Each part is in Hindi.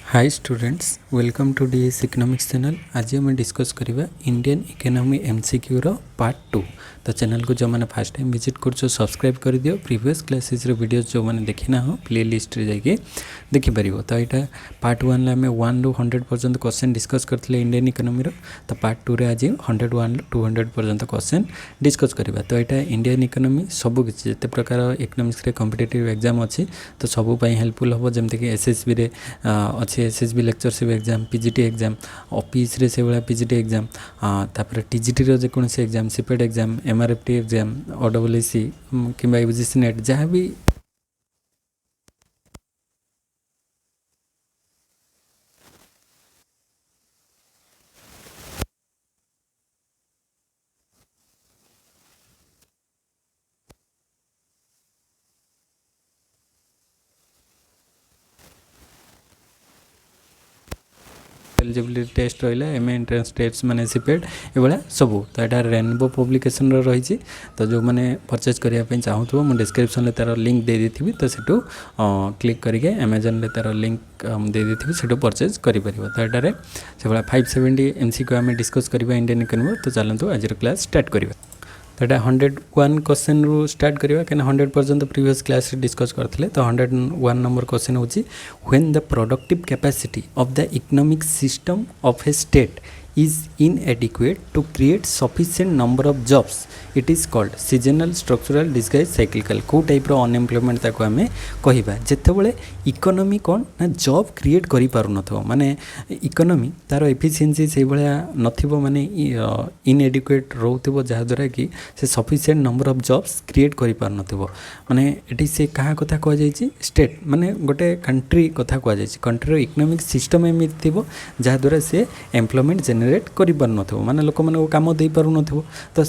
Hi students welcome to DS economics channel. आज आम डिस्कस करवा इंडियन इकोनॉमी एमसीक्यू रो पार्ट 2। तो चैनल को जो मैंने फर्स्ट टाइम विजिट कर सब्सक्राइब कर दियो। प्रीवियस क्लासेस रो वीडियोस जो मैंने देखी ना हो प्ले लिस्ट रे जाके देखि परिबो। तो यहाँ पार्ट 1 ला आम 1 रू 100 पर्यंत क्वेश्चन डिस्कस करथिले इंडियन इकोनॉमी रो। तो पार्ट 2 रे आज 101 टू 200 पर्यंत क्वेश्चन डिस्कस करवा। तो यहाँ इंडियन इकोनॉमी सब किसी जिते प्रकार इकोनॉमिक्स रे कॉम्पिटिटिव एग्जाम अच्छी तो सब हेल्पफुल हम जमती कि एसएसबी रे अच्छे SSB lectureship exam PGT exam office रे से वाला पीजीटी एग्जाम तापर टीजीटी रो जेकोसी exam CPET exam MRFT exam OWC किंबा यूजीसी नेट जहाँ भी एलिजिबिलिटी टेस्ट रहा एम एंट्रेंस टेस्ट माने सीपेट ये सबू। तो यहाँ रेनबो पब्लिकेशन रही। तो जो मैंने परचेज करने चाहूँ मुझे डिस्क्रिप्शन में तार लिंक दे दी तो सेठू क्लिक करके अमेजन में तार लिंक दे दी सेठू परचेज कर। तो यहाँ से 570 MCQ आम डिस्कस करवा इंडियन इकोनॉमी। तो चलते आज क्लास स्टार्ट करवा। तो यहाँ 101 क्वेश्चन रू स्टार्ट करवा कहीं 100 पर्यंत प्रीवियस क्लास डिस्कस करते। तो 101 नंबर क्वेश्चन होची when the productive capacity of the economic system of A state is inadequate to create sufficient number of jobs it is called seasonal structural disguise cyclical। को टाइप रो अनएम्प्लॉयमेंट ताको आमे कहिबा जेतेबेले इकोनॉमी कोन ना जॉब क्रिएट करि पारु नथो माने इकोनॉमी तार एफिशिएंसी से भलिया नथिबो माने इनएडिक्वेट रहउथिबो जहा द्वारा कि से sufficient number of jobs create करि पार नथिबो माने एटी से कहा कथा कह जायछि स्टेट माने गोटे कंट्री कथा कह जायछि कंट्री रो इकोनॉमिक सिस्टम एमिति थिबो जहा द्वारा से एम्प्लॉयमेंट जेनरेट करि पार नथिबो माने लोक माने को काम दे पारु नथिबो। तो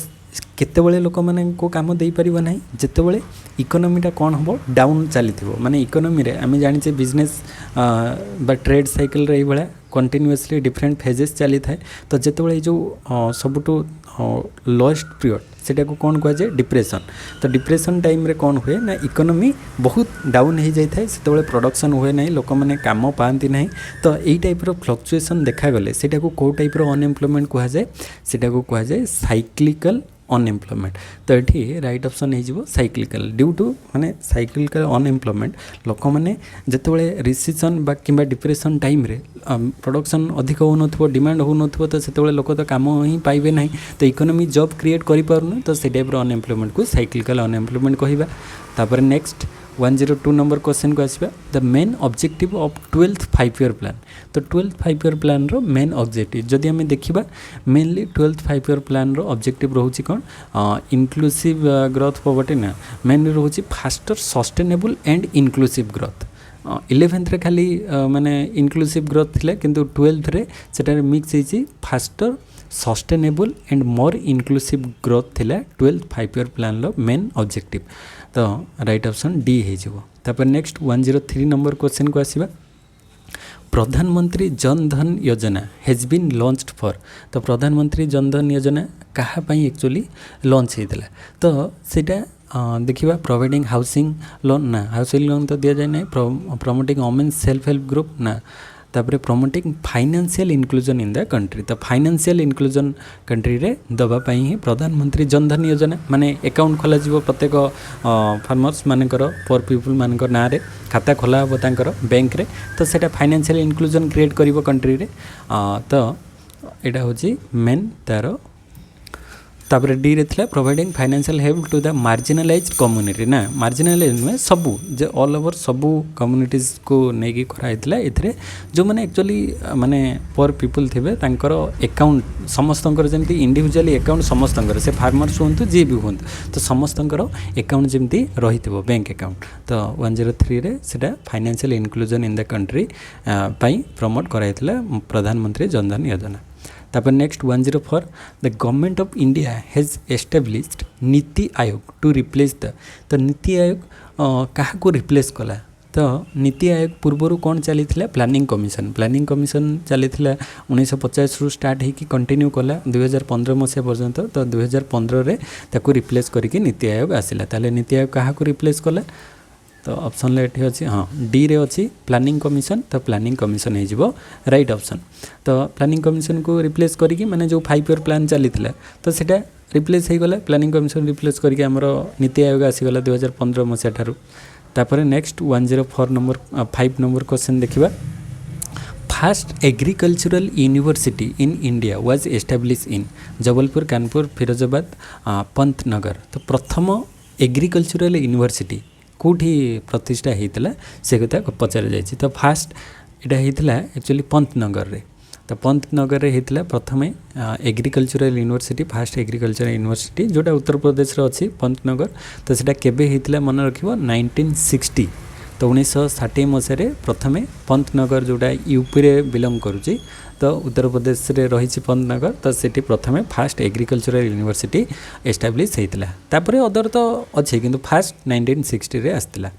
केतेबेले लोक माने को काम दे परिबो नाही जेतेबेले इकोनॉमीटा कोन हबो डाउन चलीथिबो माने इकोनॉमी रे आमे जानि छे बिजनेस बा ट्रेड साइकिल रे भले कंटिन्यूअसली डिफरेंट फेजेस चली थाए। तो जेतेबेले जो सबुटो लोएस्ट पीरियड सेटा को कौन कह जाए डिप्रेशन। तो डिप्रेशन टाइम रे कौन हुए ना इकोनॉमी बहुत डाउन हो जाए से प्रोडक्शन हुए ना लोक मैंने काम पाती ना। तो यही टाइप रो फ्लक्चुएसन देखा गले सेटा को कौ टाइप रो अनएम्प्लॉयमेंट कह जाए सेटा को कह जाए साइक्लिकल अनएम्प्लॉयमेंट। तो ये राइट ऑप्शन हो साइक्लिकल ड्यू टू माने साइक्लिकल अनएम्प्लॉयमेंट लोक मैंने जितेबाला रिसेसन बा कि डिप्रेशन टाइम रे प्रोडक्शन अधिक हो नथिबो डिमांड हो नथिबो तो सेतेबेले लोक तो काम ही पाइबे नहीं। तो इकोनॉमी जॉब क्रिएट करि पारुन तो से टाइप रो अनएम्प्लॉयमेंट को साइक्लिकल अनएम्प्लॉयमेंट कहबा। तापर नेक्स्ट 102 नंबर क्वेश्चन को आसबा the main objective of 12th 5 year plan. तो 12th 5 year प्लान रो मेन ऑब्जेक्टिव जदि आम देखा मेनली 12th 5 year प्लान रो ऑब्जेक्टिव रोचे कौन इनक्लूसिव ग्रोथ पॉवर्टी ना मेनली रोचे faster sustainable and inclusive growth. 11th रे खाली माने इनक्लूसिव ग्रोथ थिले किंतु 12th रे सेटा मिक्स होइछि faster sustainable and more inclusive growth थिला 12th 5 year प्लान रो मेन ऑब्जेक्टिव। तो राइट ऑप्शन डी हो। तापर नेक्स्ट 103 नंबर क्वेश्चन को आसीबा प्रधानमंत्री जन धन योजना हैज बीन लॉन्च्ड फॉर। तो प्रधानमंत्री जन धन योजना कहा पई एक्चुअली लॉन्च होइतला। तो सेटा देखिबा प्रोवाइडिंग हाउसिंग लोन ना हाउसिंग लोन तो दिया जाए ना promoting women self help group ना तापर promoting financial inclusion in the country. तो फाइनेंशियल इनक्लूजन कंट्री रे दबा पई ही प्रधानमंत्री जन धन योजना माने अकाउंट खोला जीवो प्रत्येक फार्मर्स मानकर पुअर पीपल मानकर ना रे खाता खोला हो तांकर बैंक रे। तो सेटा फाइनेंशियल इनक्लूजन क्रिएट करिवो कंट्री रे। तो एटा होची मेन तार। तापर डी रे थिला providing financial help to the marginalised community ना मार्जिनलाइज में सबू जे ऑल ओवर सबू कम्युनिटीज को नेकी कराइतला एथरे जो माने एक्चुअली माने पुअर पीपल थिबे तांकर अकाउंट समस्तंकर जेमती इंडिविजुअली अकाउंट समस्तंकर से फार्मर्स होंतु जे भी होंतु तो समस्तंकर अकाउंट जेमती रहितबो बैंक अकाउंट। तो 103 रे सेटा financial inclusion in the country पई प्रमोट कराइतला प्रधानमंत्री जन धन योजना। तापर next 104 the government of India has established NITI Aayog to replace the. तो नीति आयोग क्या को रिप्लेस कला। तो नीति आयोग पूर्वर कौन चली प्लानिंग कमिशन चली 1950 रु स्टार्ट होगी कंटिन्यू कला 2015 मसीहा पर्यंत। तो 2015 रे ताको रिप्लेस करके नीति आयोग आसिला। ताले नीति आयोग क्या को रिप्लेस कला। तो ऑप्शन ये अच्छी हाँ डी रे अच्छी प्लानिंग कमिशन तो प्लानिंग कमिशन हो राइट ऑप्शन। तो प्लानिंग कमिशन को रिप्लेस करके माने जो 5 ईयर प्लान चली तो सीटा रिप्लेस हो गला प्लानिंग कमिशन रिप्लेस करके आमर नीति आयोग आसीगला 2015 मसीहा ठारू। तापर नेक्स्ट 104 नंबर 5 नंबर क्वेश्चन देखिबा first agricultural university in India was establish इन जबलपुर कानपुर फिरोजाबाद पंतनगर। तो प्रथम एग्रीकल्चरल यूनिवर्सिटी कौटी प्रतिष्ठा होता से कथा पचार जाए। तो फास्ट यहाँ होता एक्चुअली पंतनगर रे। तो पंतनगर रे होता प्रथम agricultural university first agricultural university जोटा उत्तर प्रदेश अच्छी पंतनगर। तो सीटा केबे होता मन रख 1960 तो 1960 मसीह प्रथमे पंतनगर जोटा यूपी रे बिलोंग करुच्ची तो उत्तर प्रदेश रे रही पंतनगर। तो सेठी प्रथमे फास्ट एग्रीकल्चरल यूनिवर्सिटी एस्टाब्लिश होता तापर अदर तो अच्छे किंतु फास्ट 1960 रे आसला।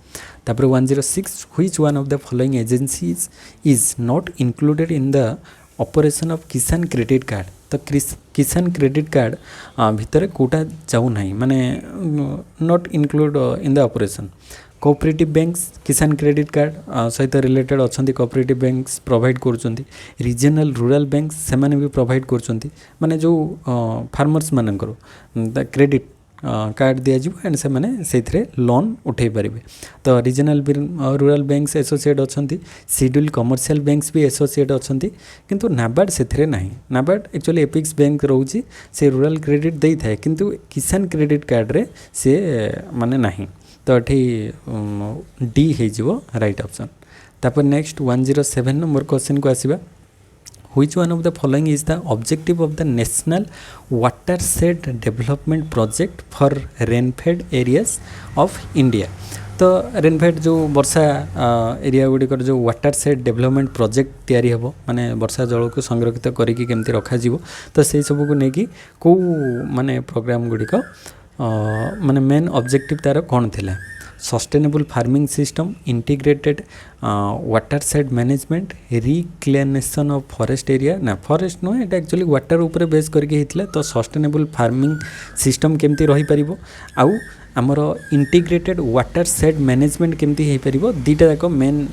तापर 106 which one of the following agencies is not included in the operation of Kisan credit card. तो किसान क्रेडिट कार्ड भितर कोटा जाऊ नहीं माने not include in the operation. Cooperative banks Kisan credit card सहित रिलेटेड अच्छा कोऑपरेटिव बैंक्स प्रोवाइड करुँच रीजनल रूरल बैंक्स से भी प्रोवाइड करुँच माने जो फार्मर्स मानकर क्रेडिट कार्ड दिज्व एंड से मैंने से लोन उठे पारे। तो रीजनल रूरल बैंक्स एसोसिएट अच्छा शेड्यूल कमर्शियल बैंक्स भी एसोसिएट अच्छा किंतु नाबार्ड से ना नाबार्ड एक्चुअली एपिक्स बैंक रोचे से रूरल क्रेडिट दे थाए किंतु किसान क्रेडिट कार्ड रे से माने नहीं। तो ये डी हो राइट ऑप्शन। तापर नेक्स्ट 107 नंबर क्वेश्चन को आसीबा which one of the following is the objective of the national watershed development project for rainfed areas of India. तो रेनफेड जो वर्षा एरिया गुड़िकर जो वाटरशेड डेवलपमेंट प्रोजेक्ट तैयारी हेबो माने वर्षा जल को संरक्षित करिकी केमती रखा जीवो तो से सब को नेकी को माने प्रोग्राम गुड़िक माने मेन ऑब्जेक्टिव तार कौन थिला sustainable farming system integrated watershed management reclamation of forest area ना फॉरेस्ट नुहे एटा एक्चुअली वाटर ऊपर बेस करके हितला। तो सस्टेनेबल फार्मिंग सिस्टम केमती रही परिबो आउ आमर इंटीग्रेटेड वाटरशेड मैनेजमेंट केमती हो परिबो दीटा जाक मेन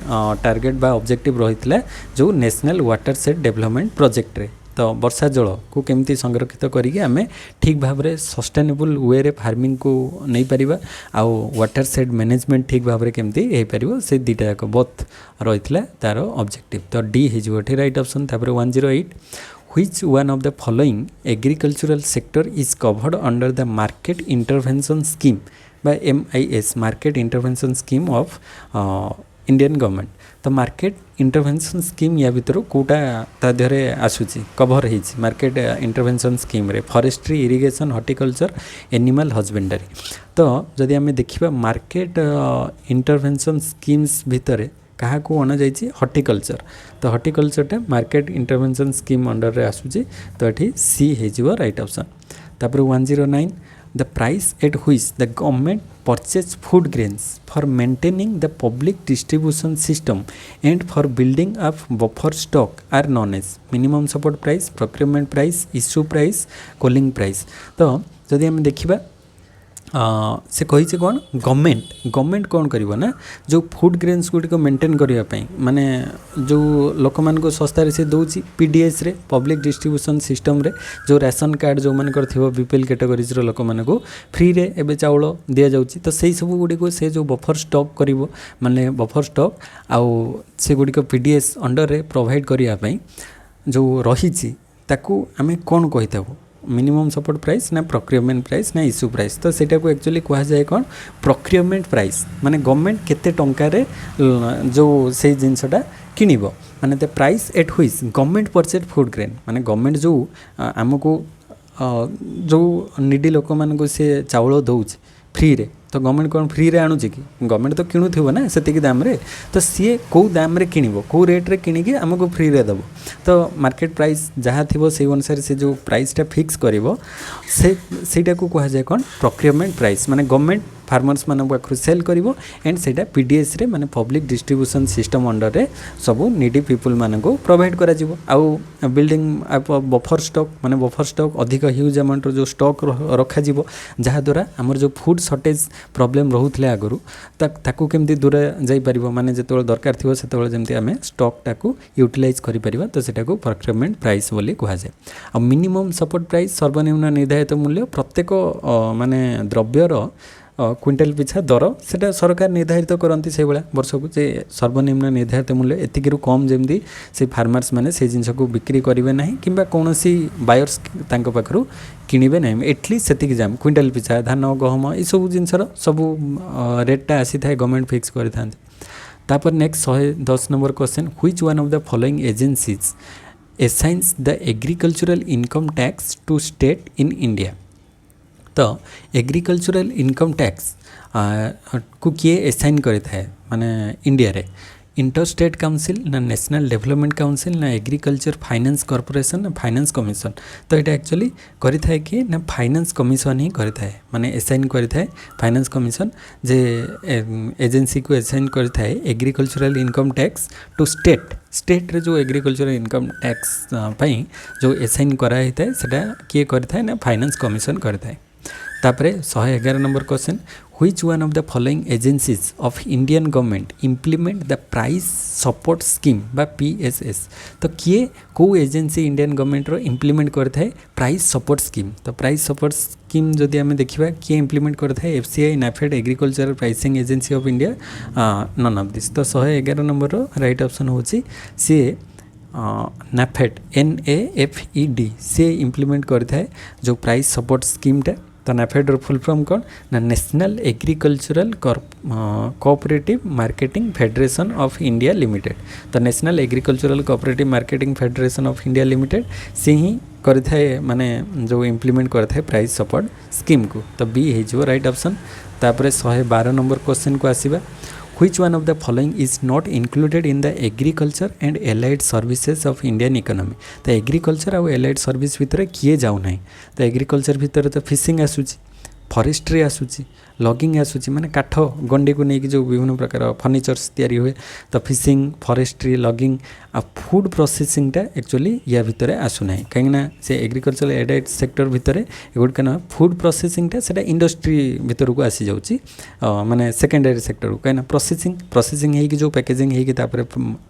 टार्गेट बा ऑब्जेक्टिव रही जो नेशनल वाटरशेड डेवलपमेंट प्रोजेक्ट रे। तो वर्षा जल को केमती संरक्षित करिके आमे ठीक भाव में सस्टेनेबल वे रे फार्मिंग को नहीं पारिबा आउ वाटरशेड मैनेजमेंट ठीक भाव में केमती हो पारिबो से दीटा जाक बोथ रही तार ऑब्जेक्टिव। तो डी हो राइट ऑप्शन। तापर 108 which one of the following agricultural sector is covered under the market intervention scheme bye MIS market intervention scheme of Indian government. तो मार्केट इंटरवेंशन स्कीम या भीतर कोटा तादरे आसूची कवर हो मार्केट इंटरवेंशन स्कीम रे forestry irrigation horticulture animal husbandry. तो जदि आम देखिबा मार्केट इंटरवेंशन स्कीम्स भितर क्या को अना जाइए हॉर्टिकल्चर। तो हॉर्टिकल्चरटा मार्केट इंटरवेंशन स्कीम अंडर रे आसूची तो ये सी हो राइट ऑप्शन। तापर 109 the price at which the government purchase food grains for maintaining the public distribution system and for building up buffer stock are known as minimum support price, procurement price, issue price, cooling price। तो जदि हम देखिबा से कही कौन गवर्नमेंट कौन करिवो ना जो फूड ग्रेन्स गुड़ी को मेंटेन करने माने जो लोक मान को सस्तार से दौची PDS रे पब्लिक डिस्ट्रीब्यूशन सिस्टम रे जो राशन कार्ड जो मान थी बीपीएल कैटेगोरीज लोक मान को फ्री रे एबे चाउल दि जाउची। तो सही सब गुड़ी को से जो बफर स्टॉक करिवो माने बफर स्टॉक आउ से गुड़ी को PDS अंडर रे प्रोवाइड करने जो रही ताकू आमे कौन कही था मिनिमम सपोर्ट प्राइस ना प्रोक्योरमेंट प्राइस ना इश्यू प्राइस। तो सेटा को एक्चुअली कहा जाए कौन प्रोक्योरमेंट प्राइस माने गवर्नमेंट केते टंका रे जो से जिनसटा किनिबो माने the price at which government purchase food grain माने गवर्नमेंट जो आमको जो निडी लोक मान को से चाउल दौच फ्री रे। तो गवर्नमेंट कौन फ्री रे आणुची कि गवर्नमेंट तो किणुथिबो ना सेतिकी दाम रे। तो सीए को दाम रे किनिबो को रेट रे किनिके हमको फ्री रे दबो। तो मार्केट प्राइस जहाँ थिबो से अनुसार से जो प्राइसटा फिक्स करिवो से सेटा को कहा जाए कौन प्रोक्योरमेंट प्राइस माने गवर्नमेंट फार्मर्स मान पाखु सेल करिवो एंड सेटा पीडीएस रे माने पब्लिक डिस्ट्रीब्यूशन सिस्टम अंडर रे सब नीडी पीपल मान को प्रोवाइड करा जिवो आउ बिल्डिंग बफर स्टॉक माने बफर स्टॉक अधिक ह्यूज अमाउंट जो स्टॉक रखा जिवो जहा द्वारा हमर जो फूड शॉर्टेज प्रॉब्लम रहउथले आगरु ताकू केमती दूर जाई परिबो माने जेतोल दरकार थिवो सेतोल जेमती आमे स्टॉक टाकू यूटिलाइज करि परिबा तो सेटा को प्रोक्योरमेंट प्राइस बोली कहा जाए आ मिनिमम सपोर्ट प्राइस सर्वनिम्न निर्धारित मूल्य प्रत्येक माने द्रव्यर क्विंटाल पिछा दर सेटा सरकार निर्धारित करती से भाया वर्ष को जे सर्वनिम्न निर्धारित मूल्य एतिकिरु कम जमती से फार्मर्स माने से जिनस को बिक्री करेंगे ना कि कौन बायर्स तांको पाखरु किणवे ना एटलिस्ट सेतिक जाम क्विंटाल पिछा धान गहम ये सब जिनसर सब रेटा आसी थाए गवर्नमेंट फिक्स करते तापर next 110 number question which one of the following agencies assigns the agricultural income tax to state in India। तो एग्रीकल्चरल इनकम टैक्स को किए असाइन करता है माने इंडिया रे इंटर स्टेट काउंसिल ना नेशनल डेवलपमेंट काउंसिल ना एग्रीकल्चर फाइनेंस कॉर्पोरेशन ना फाइनेंस कमिशन तो ये एक्चुअली करता है कि ना फाइनेंस कमिशन ही करता है माने असाइन करता है फाइनेंस कमिशन जे एजेंसी को असाइन करता है agricultural income tax to state रे जो एग्रीकल्चरल इनकम टैक्स पाई जो असाइन करा होता है सेटा किए करता है ना फाइनेंस कमिशन करता है तापरे 111 number question which one of the following agencies of Indian government implement the price support scheme बा पीएसएस तो किए को एजेंसी इंडियन गवर्नमेंट रो इम्प्लीमेंट करता है प्राइस सपोर्ट स्कीम तो प्राइस सपोर्ट स्कीम जदि आम देखा किए इम्प्लीमेंट करता है FCI NAFED agriculture pricing agency of India none of this तो 111 नंबर राइट ऑप्शन होची सी नाफेड NAFED से इम्प्लीमेंट करता है जो प्राइस सपोर्ट स्कीमटा तो नाफेड फुल फॉर्म कौन ना national agricultural cooperative marketing federation of India limited तो national agricultural cooperative marketing federation of India limited से ही करता है माने जो इम्प्लीमेंट करता है प्राइस सपोर्ट स्कीम को तो बी हो राइट ऑप्शन तापर 112 नंबर क्वेश्चन को आसीबा which one of the following is not included in the agriculture and allied services of Indian economy तो एग्रीकल्चर और एलाइड सर्विस भितर किए जाऊ ना तो एग्रीकल्चर भितर तो फिशिंग आसूची फॉरेस्ट्री आसूची लॉगिंग आसूची माने काठ गंडी को लेकिन जो विभिन्न प्रकार फर्निचर्स तैयारी हुए तो फिशिंग फॉरेस्ट्री लॉगिंग आ फूड प्रोसेसिंगटा एक्चुअली या भितर आसुना कहीं से एग्रीकल्चर एडेड सेक्टर भितर एगुड़ ना फूड प्रोसेसिंगटा से इंडस्ट्री भितर को आसी जाऊँगी माने सेकेंडरी सेक्टर को कहीं प्रोसेसिंग होगी जो पैकेजिंग होगी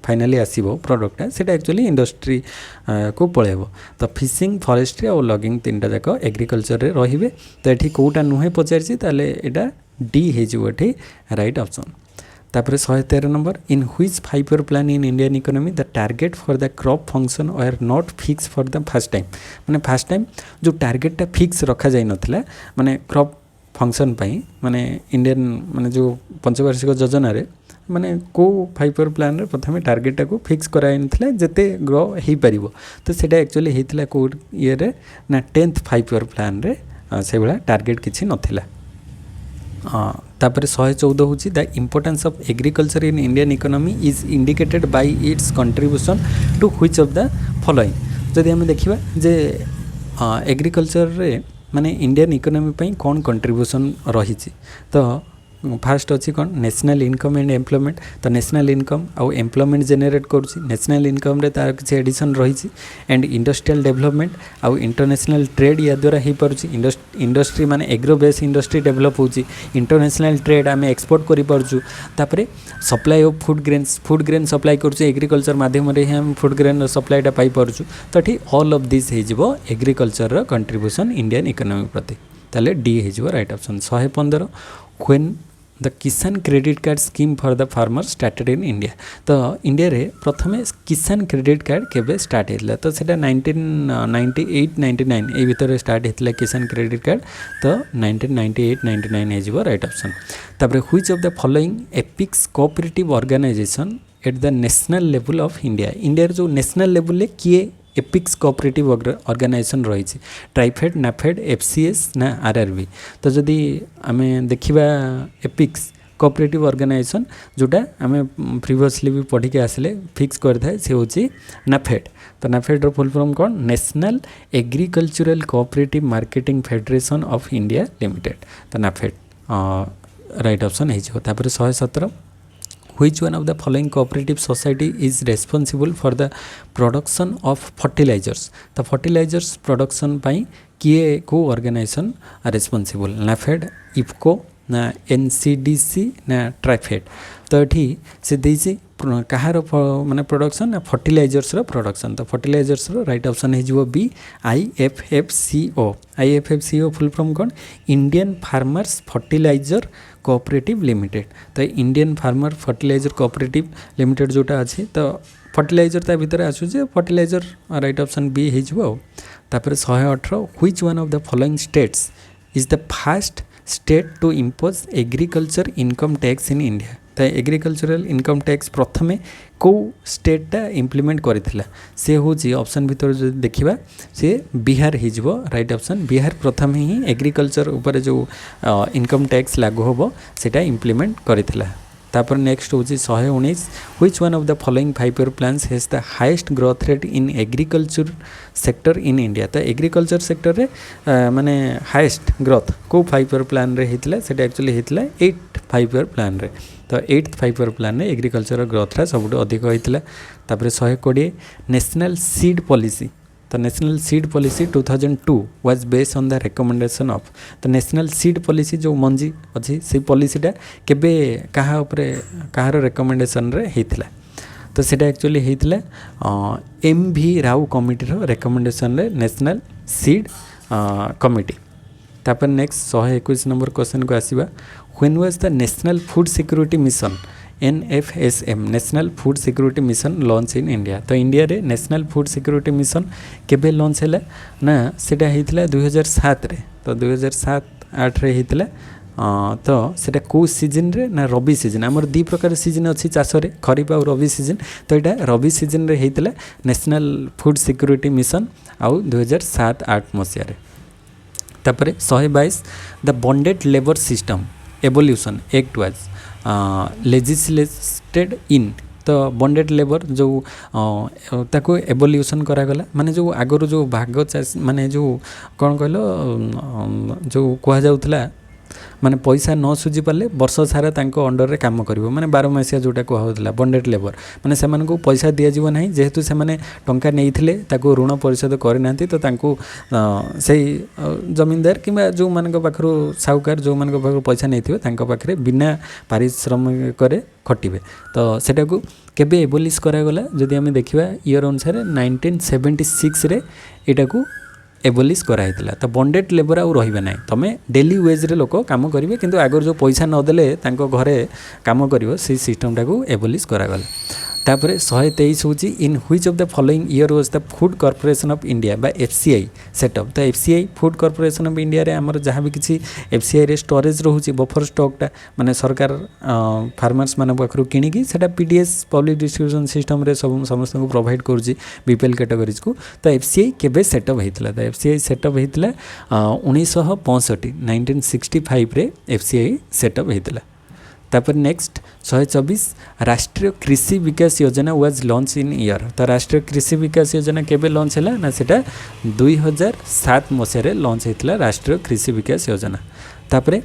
फाइनाली आसो प्रोडक्टा से एक्चुअली इंडस्ट्री को पलैब तो फिशिंग फॉरेस्ट्री और लॉगिंग तीन टाक एग्रीकल्चर रे रहिबे तो ये कौटा नुहे पचारि ताले एटा डी हो राइट ऑप्शन तापर 113 number in which 5 year plan in Indian economy the target for the crop function are not fix for the first time माने फर्स्ट टाइम जो टारगेटा फिक्स रखा जाई नथिला माने क्रॉप फंक्शन पाई माने इंडियन माने जो पंचवार्षिक योजना रे माने को 5 ईयर प्लान रे प्रथमे टारगेटा को फिक्स कराई नथिला जते ग्रो हेई परिबो तो सेटा एक्चुअली हेतिला को ईयर रे ना 10th 5 ईयर प्लान रे से भाया टारगेट किसी नथिला तापर 114 हूँ the importance of agriculture in Indian economy is indicated by its contribution to which of the following जदि आम देखा जे एग्रीकल्चर रे माने इंडियन इकोनॉमी पई कौन कंट्रीब्यूशन रही तो फास्ट अच्छी कौन नेशनल इनकम एंड एम्प्लॉयमेंट तो नेशनल इनकम आउ एम्प्लॉयमेंट जेनेरेट करुँची नेशनल इनकम रे तार किसी एडिशन रही एंड इंडस्ट्रियल डेवलपमेंट आउ इंटरनेशनल ट्रेड या द्वारा हो पारुची इंडस्ट्री माने एग्रो बेस इंडस्ट्री डेवलप होची इंटरनेशनल ट्रेड आम एक्सपोर्ट करि पारुछु तापरे supply of food grain supply करुछु एग्रीकल्चर माध्यम रे हम फूड ग्रेन सप्लाईटा पाई पारुछु तो ठीक ऑल ऑफ दिस हो एग्रीकल्चर रो कंट्रीब्यूशन इंडियन इकोनॉमी प्रति ताले डी हो राइट ऑप्शन 115 व्हेन द किसान credit card scheme for the farmer started in India तो इंडिया रे प्रथमे किसान क्रेडिट कार्ड केबे स्टार्ट होता तो सेटा 1998-99 ए भितर स्टार्ट होता किसान क्रेडिट कार्ड तो 1998-99 हो राइट ऑप्शन तापर which of the following apex cooperative organisation at the national level of India India जो नेशनल लेवल ले किए एपिक्स कोऑपरेटिव ऑर्गेनाइजेशन रही ट्राइफेड नाफेड FCS ना RRB तो जदि आम देखा एपिक्स कोऑपरेटिव ऑर्गेनाइजेशन जोटा आम प्रीवियसली भी पढ़ी के आसिले फिक्स करता से हूँ नाफेड तो नाफेड फुल फॉर्म कौन national agricultural cooperative marketing federation of India limited तो नाफेड राइट ऑप्शन हो 117 which one of the following cooperative society is responsible for the production of fertilizers the fertilizers production पाई किए को ऑर्गेनाइजेशन रेस्पॉन्सिबल नाफेड इफको ना एनसीडीसी ना ट्राइफेड तो ये से देसी कहार माने प्रोडक्शन ना फर्टिलाइजर्स रो प्रोडक्शन तो फर्टिलाइजर्स रो राइट ऑप्शन है बी आईएफएफसीओ फुल फॉर्म कौन Indian farmers fertiliser cooperative limited तो Indian farmer fertiliser cooperative limited जोटा अच्छी तो फर्टिलाइजर ता भितर आसुचे फर्टिलाइजर राइट ऑप्शन बी हो तापर 118 which one of the following states is the first state to impose agriculture income tax in India तो एग्रीकल्चरल इनकम टैक्स प्रथमे कौ स्टेटा इम्प्लीमेंट करथिला से होची ऑप्शन भितर जो देखिबा से बिहार हिजबो राइट ऑप्शन बिहार प्रथम ही एग्रीकल्चर ऊपर जो इनकम टैक्स लागू होबो सेटा इम्प्लीमेंट करथिला तापर नेक्स्ट होची 119 which one of the following 5 year plans has the highest growth rate in agriculture sector in India तो एग्रीकल्चर सेक्टर रे माने हाईएस्ट ग्रोथ को 5 ईयर प्लान रे हितला सेटा एक्चुअली हितला 8 5 ईयर प्लान रे तो 8th 5 ईयर प्लान रे एग्रीकल्चर ग्रोथ रा सबुठ अधिक होइतला तापर 120 नेशनल सीड पॉलिसी तो national seed policy 2002 was based on the recommendation of तो नेशनल सीड पॉलिसी जो मंजी अच्छी से पॉलिसीटा केबे कहा ऊपर कहार रिकमेंडेशन रे हेतिला तो सेटा एक्चुअली हेतिला एमवी राव कमिटी रो रिकमेंडेशन रे नेशनल सीड कमिटी तापर नेक्स्ट 121 नंबर क्वेश्चन को आसीबा when was the national food security mission NFSM national food security mission launch in India तो इंडिया रे नेशनल फूड सिक्योरिटी मिशन केबे लॉन्च हैला ना सेटा हेतिला 2007 रे तो 2007-8 रे हेतिला तो सेटा को सीजन रे ना रबी सीजन हमर दी प्रकार सीजन अछि चाष रे खरीफ और रबी सीजन तो एटा रबी सीजन रे हेतिला नेशनल फूड सिक्योरिटी मिशन आउ 2007-8 मसिया रे तापरे 122 the bonded labour system evolution act was legislated in तो बॉन्डेड लेबर जो ताको एवोल्यूशन करागला माने जो आगरो जो भाग माने जो कौन कहलो जो कहा जाउतला माने पैसा न सुझी पाले वर्ष सारा तांको अंडर रे काम करिवो माने 12 मासिया जोटा कहा होतला बॉन्डेड लेबर माने सेमान को पैसा दिया जीव नाही जेहेतु से माने टंका नेइथिले ताको ऋण परिशोध करि नांती तो तांको सेही जमींदार किबा जो मानक पाखरो साहुकार जो मानक पाखरो पैसा नेइथिबे तांको पाखरे बिना पारिश्रमिक करे खटिबे तो सेटा को केबे एबोलिश करा गला जदि हम देखिबा ईयर अनुसार 1976 रे एटा को एबोलिश कराइला तो बॉन्डेड लेबर आउ रहिबे नाही तमे डेली वेज रे लोक काम करिवे किंतु आगर जो पैसा न देले तांको घरे काम करिवो से सिस्टम टाको एबोलिश करा गला तापरे 123 होची इन which of the following year was the food corporation of India बा एफसीआई सेटअप तो FCI food corporation of India रे हमर जहाँ भी किसी एफसीआई रे स्टोरेज रहउची बफर स्टॉकटा माने सरकार फार्मर्स माने पाखरु किनिकी सेटा पीडीएस पब्लिक डिस्ट्रीब्यूशन सिस्टम रे सब समस्त को प्रोवाइड करूची बीपीएल कैटेगरीज को तो एफसीआई केबे सेटअप हेतला तो एफसीआई सेटअप हेतला 1965 रे एफसीआई सेटअप हेतला तापर नेक्स्ट 124 राष्ट्रीय कृषि विकास योजना वाज लॉन्च इन ईयर तो राष्ट्रीय कृषि विकास योजना केबे लॉन्च हैला ना सेटा 2007 मसिया रे लॉन्च हेतला राष्ट्रीय कृषि विकास योजना तापरे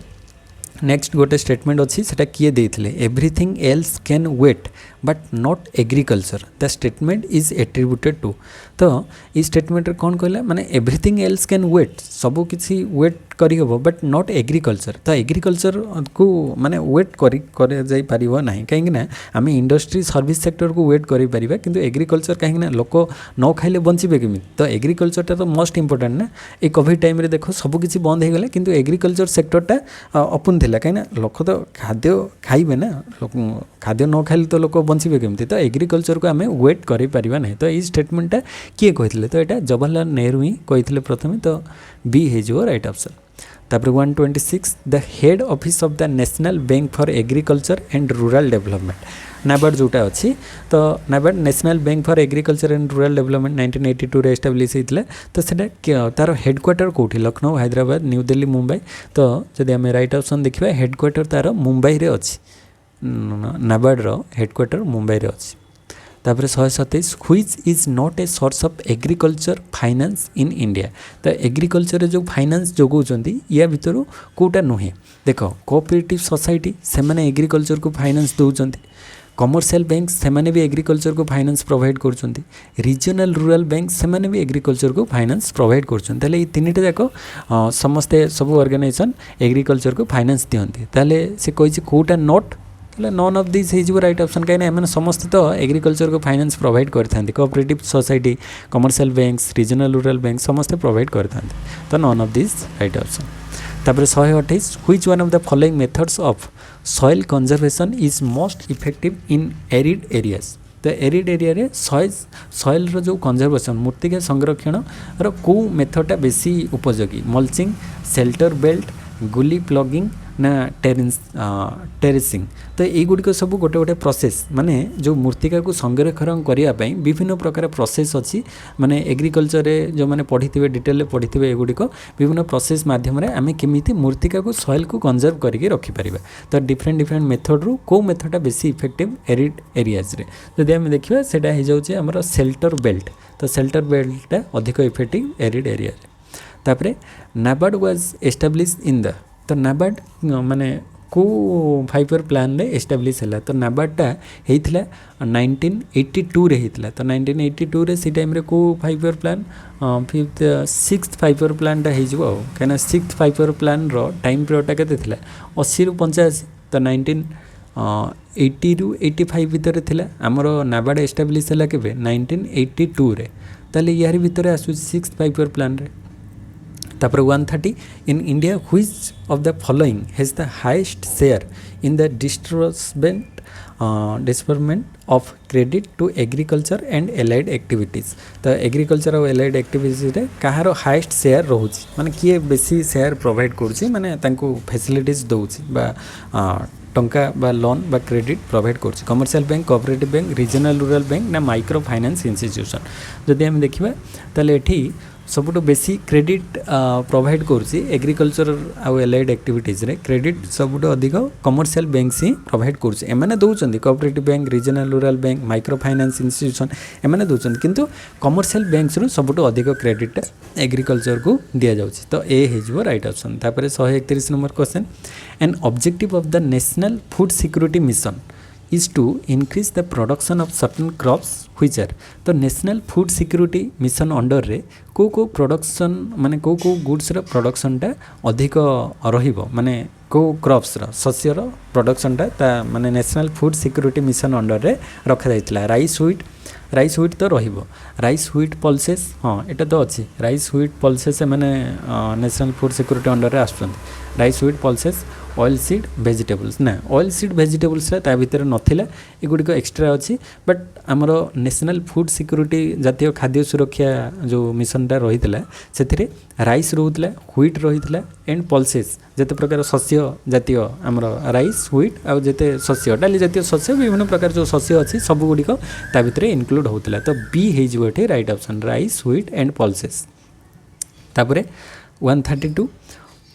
नेक्स्ट गोटे स्टेटमेंट अच्छी सेटा किए देथिले everything else can wait but not agriculture the statement is attributed to तो ई स्टेटमेंट रे कौन कहला माने एवरीथिंग एल्स कैन वेट सब किसी वेट करी होबो बट नॉट एग्रीकल्चर तो एग्रीकल्चर को माने वेट करे जाई परिबो नाही काहे ना आमे इंडस्ट्री सर्विस सेक्टर को वेट करि परिबा किंतु एग्रीकल्चर काहे ना लोक न खाइले बंचिबे केमि तो एग्रीकल्चर ता तो मोस्ट इंपोर्टेंट ना ए कोविड टाइम रे देखो सब किसी बंद हे गेला किंतु एग्रीकल्चर सेक्टर टा ओपन थिला काहे ना लोक तो खाद्य खाइबे ना खाद्य न खाइले तो लोक बंचिबे केमति तो एग्रीकल्चर को आमे वेट करि परिबा नाही तो ई स्टेटमेंट टा किए कहितले तो एटा जवाहरलाल नेहरू ही कहितले प्रथमे तो बी हे जो राइट ऑप्शन तापर 126 the head office of the national bank for agriculture and rural development NABARD जोटा अच्छी तो NABARD national bank for agriculture and rural development 1982 रे एस्टाब्लिश होता तो सेटा तार हेडक्वार्टर कोठी लखनऊ हैदराबाद न्यू दिल्ली मुंबई तो जदि आम राइट ऑप्शन देखिए हेडक्वार्टर तार मुंबई रे अच्छी नाबार्ड रो हेडक्वार्टर मुंबई रे अच्छी तापर 127 which is not a source of agriculture finance in India. तो एग्रीकल्चर जो फाइनेंस जोगाउछन्ती या भितर कोटा नुहे देख कोऑपरेटिव सोसाइटी से माने एग्रीकल्चर को फाइनेंस दौरान कमर्शियल बैंक से माने भी एग्रीकल्चर को फाइनेंस प्रोवाइड करछन्ती रीजनल रूरल बैंक से माने भी एग्रीकल्चर को फाइनेंस प्रोवाइड करछन्ती ताले ई तीनटा जाक समस्ते सब ऑर्गेनाइजेशन एग्रीकल्चर को फाइनेंस दियंती ताले से कहिछि कोटा not none of this is right option कहीं ना समस्त तो एग्रीकल्चर को फाइनेंस प्रोवाइड करते cooperative society commercial banks regional rural bank समस्त प्रोवाइड करते तो none of this right option. तापर 128 which one of the following methods of soil conservation is most effective in arid areas. तो एरिड एरिया रे सॉइल रो जो कंजर्वेशन मूर्तिका संरक्षण रो को मेथडटा बेसी उपयोगी मल्चिंग शेल्टर बेल्ट गुली प्लगिंग ना टेरेसिंग। तो युड़िक सब गोटे गोटे प्रोसेस माने जो मूर्तिका को संरक्षण करने विभिन्न प्रकार प्रोसेस अच्छी माने एग्रीकल्चर जो मैंने पढ़ी डिटेल पढ़ी एगुड़िक विभिन्न प्रोसेस माध्यम आम केमी मूर्तिका को सॉइल को कंजर्व करके रखिपर। तो डिफरेंट डिफरेंट मेथड रू कौ मेथडा बेसी इफेक्टिव एरिड एरियाज रे जदि आम देखा सेटा हो जाउछे हमर शेल्टर बेल्ट। तो शेल्टर बेल्टा अधिक इफेक्टिव एरिड एरिया। तापरे NABARD was establish in the तो नाबार्ड माने को 5 ईयर प्लान रे एस्टाब्लिश है। तो नाबार्डटा होता 1982 रे होता। तो 1982 रे सी टाइम रे को 5 ईयर प्लान 6th 5 ईयर प्लानटा हो कहीं 6th 5 ईयर प्लान रो टाइम पीरियडटा केते 80 रू 85। तो 1980 रू 85 भितर थिला हमर नाबार्ड एस्टाब्लिश है केबे 1982 रे। ताले यार भितर आसु 6th 5 ईयर प्लान रे। तापर 130 in India which of the following has the highest share in the disbursement of credit to agriculture and allied activities. तो एग्रीकल्चर और एलाइड एक्टिविटीज रे कहार हाईएस्ट शेयर रोची माने किए बेसी शेयर प्रोवाइड करूची माने तांको फैसिलिटीज दउची बा टंका बा लोन बा क्रेडिट प्रोवाइड करूची commercial bank cooperative bank regional rural bank ना माइक्रो फाइनेंस इंस्टीट्यूशन। जदि हम देखिबा ताले एठी सबुठ बेसी क्रेडिट प्रोवाइड करुँची एग्रीकल्चर आउ एलाइड एक्टिविटीज रे क्रेडिट सबुठ अधिक कमर्शियल बैंक ही प्रोवाइड करुँची एमाने दौरान cooperative bank regional rural bank micro finance institution एमाने दौरान किंतु कमर्शियल बैंक्स रु सबुठ अधिक क्रेडिट एग्रीकल्चर को दिया जाउची। तो ए हो राइट ऑप्शन। तापर 131 number question an objective of the national food security mission is to increase the production of certain crops which are। तो national food security mission under रे को प्रोडक्शन माने को गुड्स रो प्रोडक्शन टा अधिक रहिबो माने को क्रॉप्स रो शस्य रो प्रोडक्शन टा माने national food security mission under रे रखा जाइतला। राइस व्हीट तो रहिबो राइस व्हीट पल्सेस हाँ एटा तो अच्छी राइस व्हीट पल्सेस माने नेशनल फूड सिक्योरिटी अंडर रे आसुचंती rice wheat pulses oil seed vegetables ना ऑयल सीड वेजिटेबल्स ता भीतर नथिला एगुड़िक एक्सट्रा अच्छी बट आमर नेशनल फूड सिक्योरिटी जातीय खाद्य सुरक्षा जो मिशनटा रही से राइस रोला व्हीट रही एंड पल्सेस जिते प्रकार शस्य जातीय आमर राइस व्हीट आउ जिते शस्य डाली जातीय शस्य विभिन्न प्रकार जो शस्य अच्छी सबुगुड़िक ता भीतर इनक्लूड होता। तो बी हो right option rice wheat and pulses. तापर 132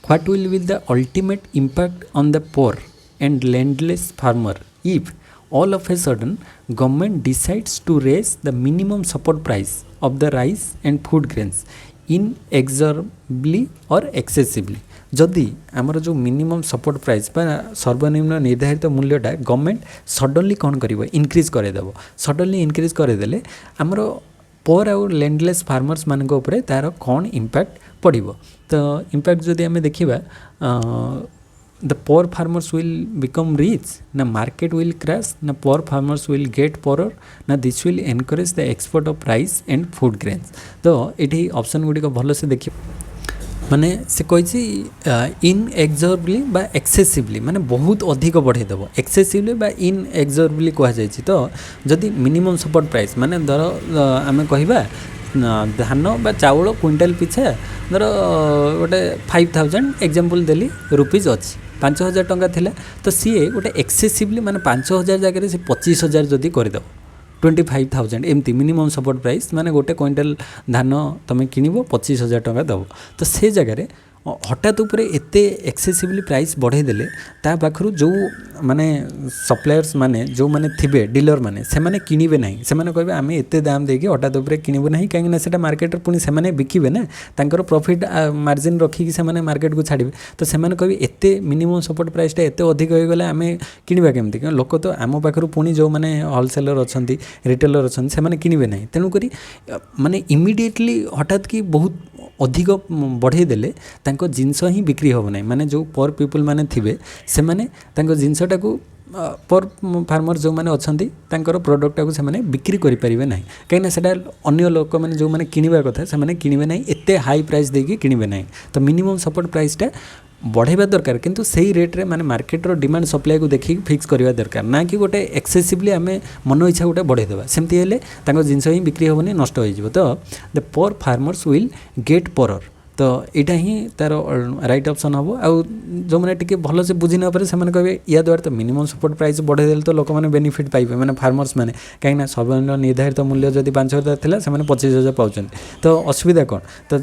What will be the ultimate impact on the poor and landless farmer if all of a sudden government decides to raise the minimum support price of the rice and food grains inexorably or excessively। जदि आमर जो मिनिमम सपोर्ट प्राइस सर्वनिम्न निर्धारित मूल्यटा गवर्नमेंट सडनली कौन कर इनक्रीज करदेव सडनली इनक्रीज करदेले आमर पोर आउ लैंडलेस फार्मर्स मान तार कौन इम्पैक्ट पड़ो। तो इम्पैक्ट जदि आम देखा the poor farmers will become rich ना मार्केट विल क्रैश ना poor farmers will get poorer ना this will encourage the export of rice and food grains. तो ये ऑप्शन गुड़िक भल से देखिए माने से कही इनएक्जॉर्बली बा एक्सेसिवली माने बहुत अधिक बढ़ेदेव एक्सेसिवली बा इनएक्जॉर्बली कहुई। तो जदि मिनिमम सपोर्ट प्राइस माने धर आम कहिबा धान बा चाउल क्विंटाल पिछा धर गोटे 5000 एग्जांपल देली रुपीज अच्छी 5000 टंका थिला तो सी गोटे एक्सेसिवली माने 5000 जगह से 25000 जदि करदेव 25,000 एमती मिनिमम सपोर्ट प्राइस माने गोटे क्विंटाल धान तुम किणव 25,000 टंका दब। तो से जगह हठात उपरे एते एक्सेसिवली प्राइस बढ़ाई देले ता पाखरु जो माने सप्लायर्स माने जो माने थिबे डीलर माने से माने किनिबे नहीं से माने कहबे आमे एते दाम देके हठात उपरे किनिबो नहीं काहे ना सेटा मार्केट रे पुनी से माने बिकिबे ना तांकर प्रॉफिट मार्जिन रखी कि से माने मार्केट को छाड़िबे तो से माने कहबे एते मिनिमम सपोर्ट प्राइस टा एते अधिक होय गेले आमे किनिबा केमति कि लोक तो आम पाखरु पुनी जो माने होलसेलर अछंती रिटेलर अछंती से माने किनिबे नहीं तेनु करी माने इमिडिएटली हठात कि बहुत अधिक बढ़ाई देले तांको जिंस ही बिक्री हो नहीं माने जो पर पीपल माने थिबे से माने तांको जिंसटा को पर फार्मर जो माने अछंती तांकर प्रोडक्ट को से माने बिक्री करि परिबे नाही कहिना सेटा अन्य लोक माने जो माने किनिबा कथा से माने किनिबे नाही एते हाई प्राइस देकी किनिबे नाही तो मिनिमम सपोर्ट प्राइस टा बढ़ाइबा दरकार किंतु सही रेट रे माने मार्केट रो डिमांड सप्लाई को देखि फिक्स करबा दरकार ना कि गोटे एक्सेसिवली आमे मन इच्छा गोटे बढ़ाई देबा सेमति हेले तांको जिंस ही बिक्री होबनी नष्ट होई जिवो तो the poor farmers will get poorer तो यहाँ ही तार राइट ऑप्शन हम आउ जो मैंने टी भल से बुझी ना से कहे या द्वारा तो मिनिमम सपोर्ट प्राइस बढ़ाई देले तो लोक मैंने बेनिफिट पाइबे माने फार्मर्स मैंने कहीं सर्वनिम्न निर्धारित मूल्य जब 5,000 था से 25,000 पाँच तो असुविधा कौन तो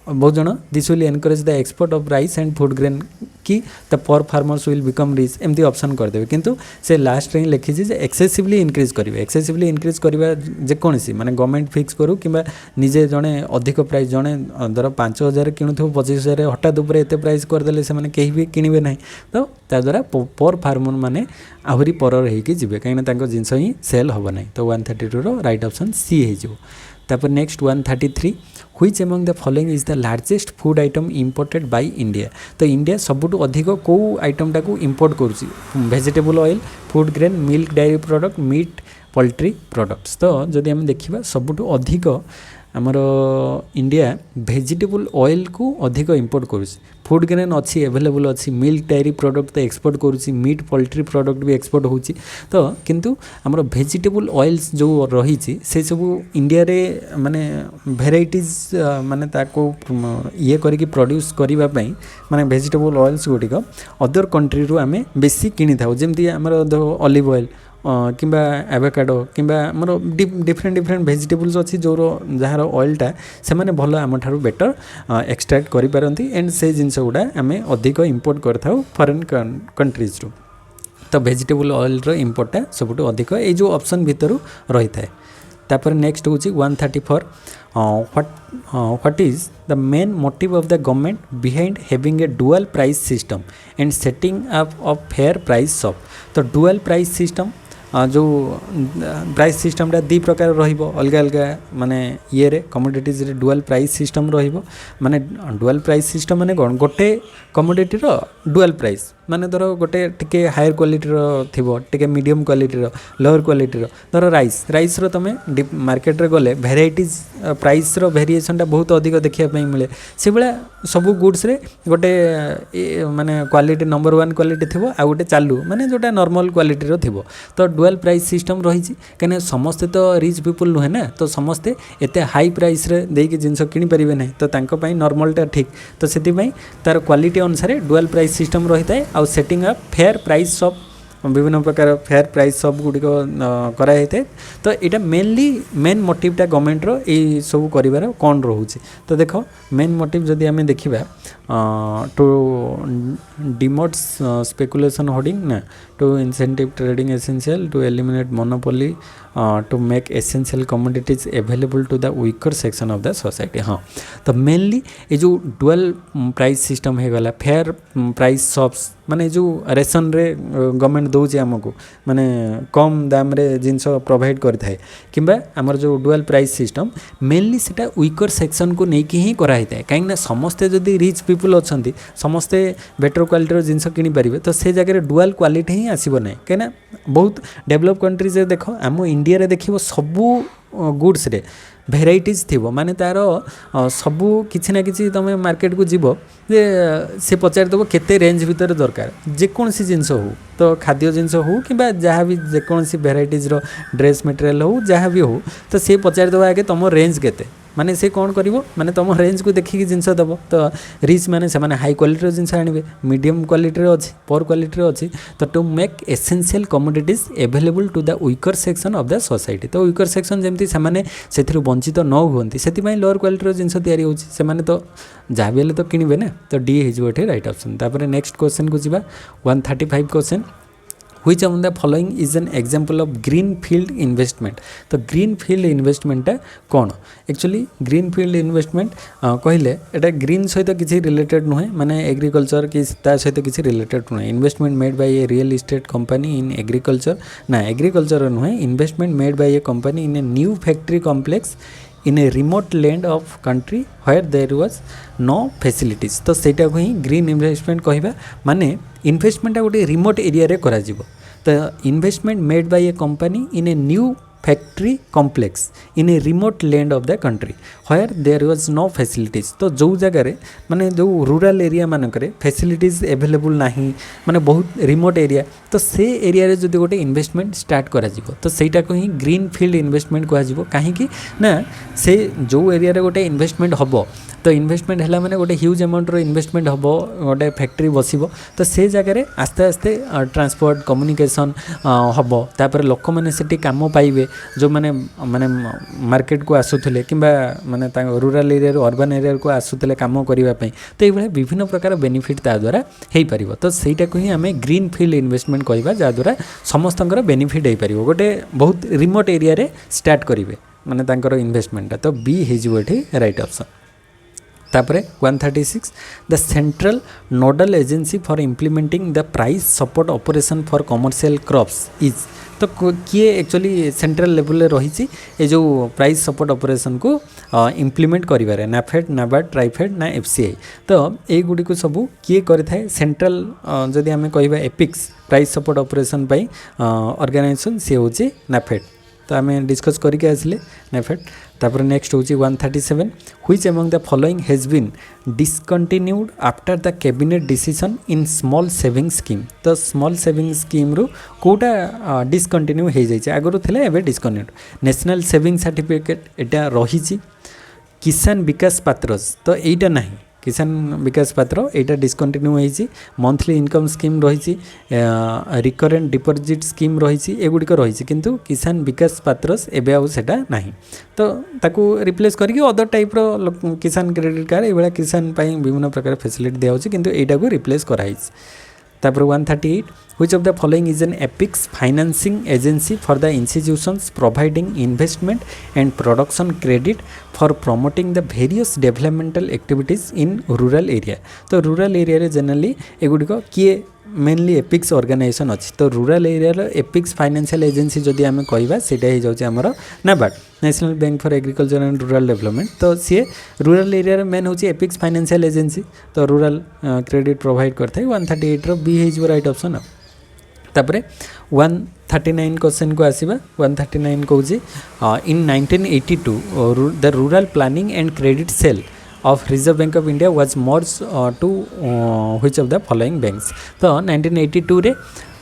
बहुत जन this will encourage the export of rice and food grain कि the poor farmers will become rich एमती ऑप्शन करदेवे किंतु से लास्ट रे लिखी जे एक्सेसिवली इनक्रीज करेंगे एक्सेसिवली इनक्रीज करवा जेकोसी माने गवर्नमेंट फिक्स करू कि निजे जड़े अधिक प्राइस जड़े धर 5,000 किणुथ 25,000 हठात उपरे एते प्राइस करदेले से कहीं भी किणवे ना तो ता द्वारा पर फार्मर माने आहरी परर होगी जीवे कहीं जिनस ही सेल हम ना तो 132 राइट ऑप्शन सी हो तापर next 133 which among the following is the largest food item imported by India तो इंडिया सबुठ अधिक कौ आइटमटा को इंपोर्ट करुच्ची vegetable oil food grain milk dairy product meat poultry products तो जदि आम देखा सबुठ अधिक आमर इंडिया वेजिटेबल ऑयल को अधिक इंपोर्ट करुच्ची फूड ग्रेन अच्छी एवेलेबल अच्छी मिल्क डायरी प्रोडक्ट तो एक्सपोर्ट करुच्ची मीट पोल्ट्री प्रोडक्ट भी एक्सपोर्ट होची तो किंतु आमर वेजिटेबल ऑयल्स जो रही से सब इंडिया रे माने वेराइटीज माने ताको ये करके प्रोड्यूस करबा पई माने वेजिटेबल ऑयल्स गुटिक अदर कंट्री रु आमे बेसी किनी थाउ जेमती आमर ऑलिव ऑयल किंबा एवोकाडो किंबा आमर डिफरेंट डिफरेंट वेजिटेबल्स अच्छी जो जार ऑयलटा से माने भल आम ठारू बेटर एक्सट्रैक्ट करि पारंती एंड से जिनस गुडा आमे अधिक इंपोर्ट करथाउ फॉरेन कंट्रीज रु तो वेजिटेबल ऑयल रो इंपोर्टटा सबुठ अधिक ए जो ऑप्शन भितर रही थाए तापर नेक्स्ट होची 134 what is the main motive of the government behind having a dual price system and setting up of fair price shop तो dual price system जो प्राइस सिस्टमटा दी प्रकार रहिबो अलग अलग माने ये रे कमोडिटीज रे डुअल प्राइस सिस्टम रहिबो माने डुअल प्राइस सिस्टम माने कोन गोटे कमोडिटी रो डुअल प्राइस माने धर गोटे टिके हायर क्वालिटी रो थिबो टिके मीडियम क्वालिटी रो लोअर क्वालिटी रो धर राइस रो तमे मार्केट रे गले वेराइटीज प्राइस रो वेरिएशनटा बहुत अधिक देखिया पई मिले से बेला सब गुड्स रे गोटे माने क्वालिटी नंबर 1 क्वालिटी थिबो आ गोटे चालू माने जोटा नॉर्मल क्वालिटी रो थिबो तो डुअल प्राइस सिस्टम रही कहीं समस्ते तो रिच पीपुल नुहे ना तो समस्ते एते हाई प्राइस रे देकी जिनस किनी परिबे नहीं तो तांको पई नॉर्मलटा ठीक तो सेति पई तार क्वालिटी अनुसार डुअल प्राइस सिस्टम रही थाए आ setting up fair price shop विभिन्न प्रकार फेयर प्राइस शॉप गुडी कराई थे तो यहाँ मेन मोटिवटा गवर्नमेंट रो ये सब करिवार कौन रोचे तो देख मेन मोटिव जदि आम देखा टू डिमोट स्पेकुलेशन होर्डिंग ना to incentive trading essential to eliminate monopoly to make essential commodities available to the weaker section of the society हाँ तो मेनली ये जो डुअल प्राइस सिस्टम हो गला फेयर प्राइस शॉप्स माने जो रेशन रे गवर्नमेंट दौचे आमको माने कम दाम रे जिनस प्रोवाइड करथाए किंबा आमर जो डुअल प्राइस सिस्टम मेनली सेटा वीकर सेक्शन को लेकिन ही कराई थाए कहीं समस्ते जदि रिच पीपुल अच्छी समस्ते बेटर क्वालिटी जिनस किनी पारे तो से जगह डुअल क्वालिटी ही आसब ना कहीं बहुत डेवलप कंट्रीज देख आम इंडिया रे देखिबो सबू गुड्स रे भेराइटीज थिबो माने तार सबू किछि ना किछि तमे मार्केट को जीवो जे से पचार देबो केते रेंज भीतर दरकार जेकोसी जिनस हो तो खाद्य जिनस हो कि जहाँ भी जेकोसी भेराइटीज रो ड्रेस मटेरियल हो जहाँ भी हो तो से पचार देबो आगे तुम रेंज केते माने से कौन करिवो माने तुम रेंज को देखिकी जिनस दब तो रिच माने से माने हाई क्वालिटी जिनस आनिबे मीडियम क्वालिटी अछि पोर क्वालिटी अछि तो to make essential commodities available to the weaker section of the society तो वीकर सेक्शन जेमती से माने सेथिरु वंचित न होंती सेति पई लोअर क्वालिटी जिनस तयारी होछि से माने तो जहाँ भी तो किणवे ना तो डी हो राइट ऑप्शन तापर नेक्स्ट क्वेश्चन को जीवा 135 question which among the following is an example of green field investment तो green field investment टा कौन एक्चुअली green field investment कहले एटा green सहित किसी related नुहे माने agriculture कि ता सहित किसी related नुहे investment made by a real estate company in agriculture ना agriculture नुहे investment made by a company in a new factory complex in a remote land of country where there was no facilities तो सेटा को ही ग्रीन इन्वेस्टमेंट कहबा माने इन्वेस्टमेंट गोटे रिमोट एरिया रे करा जिवो तो investment made by a company in a new factory complex in a remote land of the country where there was no facilities तो जो जगह रे माने जो रूरल एरिया मानकरे फैसिलिटीज अवेलेबल नाही माने बहुत रिमोट एरिया तो से एरिया रे जदि गोटे इन्वेस्टमेंट स्टार्ट करा जिवो तो सेटा को ही ग्रीन फील्ड इन्वेस्टमेंट कहा जिवो काहे कि ना से जो एरिया रे गोटे इन्वेस्टमेंट हबो तो इन्वेस्टमेंट है मैंने गोटे ह्यूज अमाउंट इन्वेस्टमेंट हम गोटे फैक्ट्री बसब तो से जगह आस्ते आस्ते ट्रांसपोर्ट कम्युनिकेशन हम तापर लोक मैंने से काम पाइबे जो मैंने माने मार्केट को आसुले कि माने रूरल एरिया अर्बन एरिया को आसुले काम करने तो ये विभिन्न प्रकार बेनिफिट ता द्वारा हो पार तो सहीटा को ही आम ग्रीन फील्ड इन्वेस्टमेंट कहवा जहाँद्वारा समस्त बेनिफिट हो पार गोटे बहुत रिमोट एरिया रे स्टार्ट करेंगे माने तांकर इन्वेस्टमेंट तो बी हो राइट ऑप्शन तापरे 136 the central nodal agency for implementing the price support operation for commercial crops is तो किए एक्चुअली सेंट्रल लेवल रही ये जो प्राइस सपोर्ट ऑपरेशन को इम्प्लीमेंट करिवारे नाफेड नाबार्ड ट्राइफेड ना एफसीआई तो ये गुडी को सब किए करे सेंट्रल जदि आम कहवा एपिक्स प्राइस सपोर्ट ऑपरेशन पाई ऑर्गेनाइजेशन सी हूँ नाफेड तो आम डिस्कस करके आसिले नाफेड तापर नेक्स्ट हूँ 137 which among the following has been discontinued after the cabinet decision in small saving scheme तो स्मॉल सेविंग स्कीम रु कोटा डिसकंटिन्यू हो जाए आगुरी थे एवं डिसकंटिन्यूड नेशनल सेविंग सर्टिफिकेट एटा रही किसान विकास पात्रस तो यहीटा नहीं किसान विकास पात्र एटा डिसकंटिन्यू होइछि मंथली इनकम स्कीम रही रिकरेंट डिपोजिट स्कीम रही एगुड़िक रही किंतु किसान विकास पात्रस एबे आउ सेटा नहीं तो ताकू रिप्लेस करके अदर टाइप रो किसान क्रेडिट कार्ड ये किसान पाई विभिन्न प्रकार फैसिलिटी दिया होछि किंतु एटा को रिप्लेस कराई तापर 138 which of the following is an apex financing agency for the institutions providing investment and production credit for promoting the various developmental activities in rural area तो rural area रे जनरली एगुड़िक किए मेनली एपिक्स ऑर्गेनाइजेशन अच्छी तो rural area apex financial agency जदि आम कहवा सेटा हो जाऊँ आमर NABARD national bank for agriculture and rural development तो सी रूरल एरिया मेन हूँ एपिक्स फाइनेंशियल एजेंसी तो रूरल क्रेडिट प्रोवाइड करता है 138 रो बी हो राइट ऑप्शन तापरे 139 क्वेश्चन को आसीबा 139 कहूँ in 1982 the rural planning and credit cell of Reserve Bank of India was merged to which of the following banks तो 1982 रे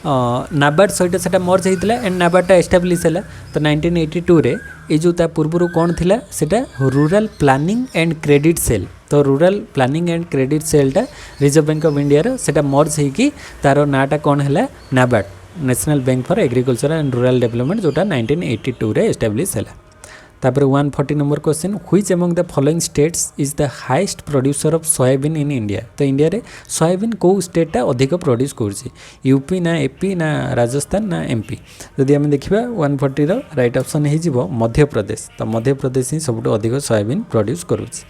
नाबार्ड सहित सेटा मर्ज होता एंड नाबार्डटा एस्टाब्लीश है तो 1982 रे ये जो पूर्व कौन थिला सेटा rural planning and credit cell तो रूरल प्लानिंग एंड क्रेडिट सेलटा रिजर्व बैंक ऑफ इंडिया रो सेटा मर्ज होगी तार नाटा कौन है NABARD national bank for agriculture and rural development जोटा 1982 रे एस्टाब्लीश है तापर 140 number question which among the following states is the highest producer of soybean in India तो इंडिया रे सोयाबीन को स्टेटा अधिक प्रोड्यूस करछि यूपी ना एपी ना राजस्थान ना एमपी जदि हम देखिबा 140 रो राइट ऑप्शन हे जिवो मध्य प्रदेश तो मध्य प्रदेश ही सबटो अधिक सोयाबीन प्रोड्यूस करूछि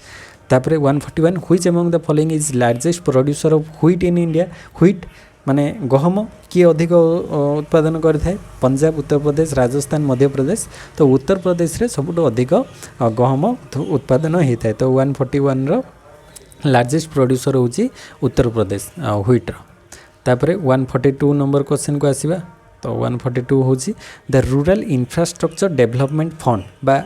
तापर 141 which among the following is largest producer of wheat in India wheat माने गहम किए अधिक उत्पादन करता है पंजाब उत्तर प्रदेश राजस्थान मध्य प्रदेश तो उत्तर प्रदेश रे सबुठ अधिक गहम उत्पादन होता है तो 141 रो लार्जेस्ट प्रोड्यूसर होची उत्तर प्रदेश व्हीट रो तापर 142 नंबर क्वेश्चन को आसीबा तो 142 होची the rural infrastructure development fund बा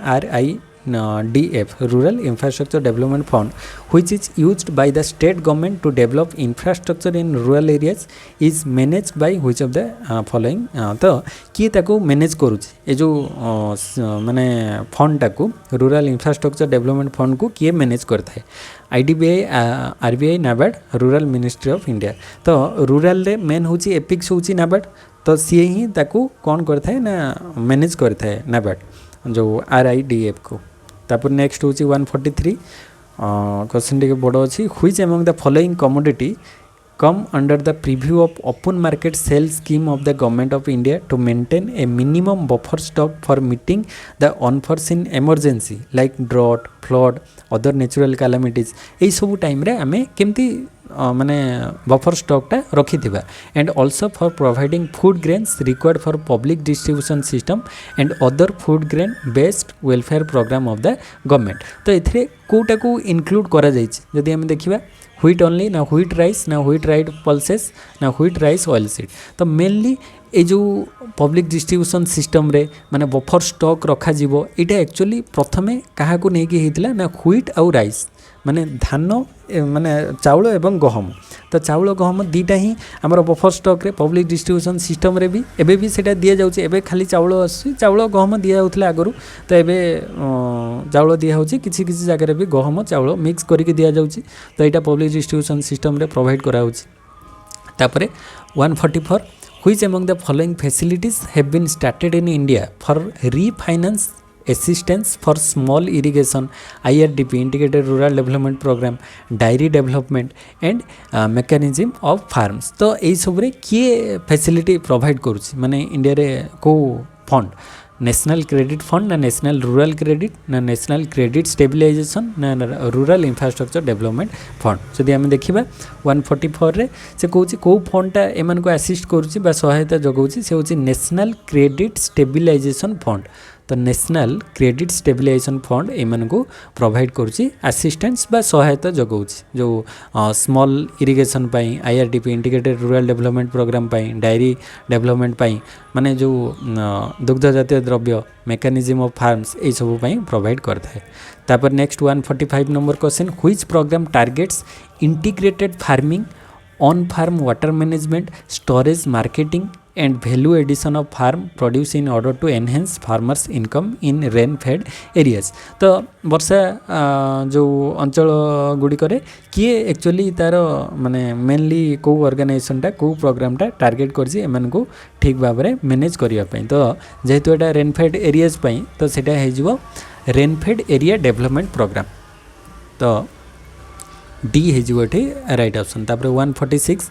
RDF Rural Infrastructure Development Fund which is used by the state government to develop infrastructure in rural areas is managed by which of the following तो किए ताको मैनेज करूँ ये जो माने फंड टाको रूरल इंफ्रास्ट्रक्चर डेवलपमेंट फंड को किए मैनेज करता है IDBI RBI NABARD rural ministry of India तो रूरल रे मेन होची एपिक्स होची नाबार्ड तो सी ही ताको कौन करता है ना मैनेज करता है नाबार्ड जो RIDF को तापर नेक्स्ट होची 143 क्वेश्चन टिके बड़ अच्छी which among the following commodity come under the preview of open market sale scheme of the government of India to maintain a minimum buffer stock for meeting the unforeseen emergency like drought, flood, other natural calamities एई सब टाइम रे आमे केमती माने बफर स्टॉकटा रखिथिबा and also for providing food grains required for public distribution system and other food grain based welfare programme of the government तो एथिरे कोटा को इंक्लूड करा जाइछि जदि हम देखिबा व्हीट ओनली ना व्हीट राइस ना व्हीट राइट पल्सेस ना व्हीट राइस ऑयल सीड तो मेनली ये जो पब्लिक डिस्ट्रीब्यूशन सिस्टम रे माने बफर स्टॉक रखा जीवो इटा एक्चुअली प्रथमे कहा को नेकी हेतिला ना व्हीट आउ राइस माने धान माने चाउल एवं गहम तो चाउल गहम दीटा ही आमर बफर स्टॉक रे पब्लिक डिस्ट्रीब्यूशन सिस्टम रे भी एबे भी सेटा दिया जाउची एबे खाली चाउल आसी चाउल गहम दिया होतला आगरु तो एबे चाउल दिया होची किछि किछि जगह रे भी गहम चाउल मिक्स करके दिया जाउची तो एटा पब्लिक डिस्ट्रीब्यूशन सिस्टम रे प्रोवाइड करा होची तापरे 144 which among the following facilities have been started in India for refinance assistance for small irrigation IRDP integrated rural development program dairy development and mechanism of farms तो यही सब रे किए फैसिलिटी प्रोवाइड करूची माने इंडिया रे को फंड नेशनल क्रेडिट फंड ना नेशनल रूरल क्रेडिट ना नेशनल क्रेडिट स्टेबिलाइजेशन ना रूरल इंफ्रास्ट्रक्चर डेवलपमेंट फंड जदि आम देखा 144 रे से कहूँ कौ फंडटा एम को आसिस्ट करुच्ची सहायता जगाऊँगी से हूँ नेशनल क्रेडिट स्टेबिलाइजेशन फंड तो नेशनल क्रेडिट स्टेबिलाइजेशन फंड एम को प्रोवाइड करुच्ची असिस्टेंस बा सहायता जगाऊँगी जो स्मॉल इरिगेशन पाई IRDP integrated rural development programme पाई डायरी डेवलपमेंट पाई माने जो दुग्ध जातीय द्रव्य मेकानिज्म ऑफ फार्म्स ये सब प्रोवाइड करता है तापर next 145 number question which programme targets integrated farming on farm water management storage marketing and value addition of farm produce in order to enhance farmers income in rain fed areas तो वर्षा जो अंचल गुड़िक किए एक्चुअली तार माने मेनली को ऑर्गेनाइजेशनटा को प्रोग्रामटा टार्गेट करछि एमन को ठीक भाव में मैनेज करिया पई तो जेहेतु एटा रेन फेड एरियाज पई तो सेटा हे जिवो rain fed area development programme तो डी हेजिवटे राइट ऑप्शन तापर 146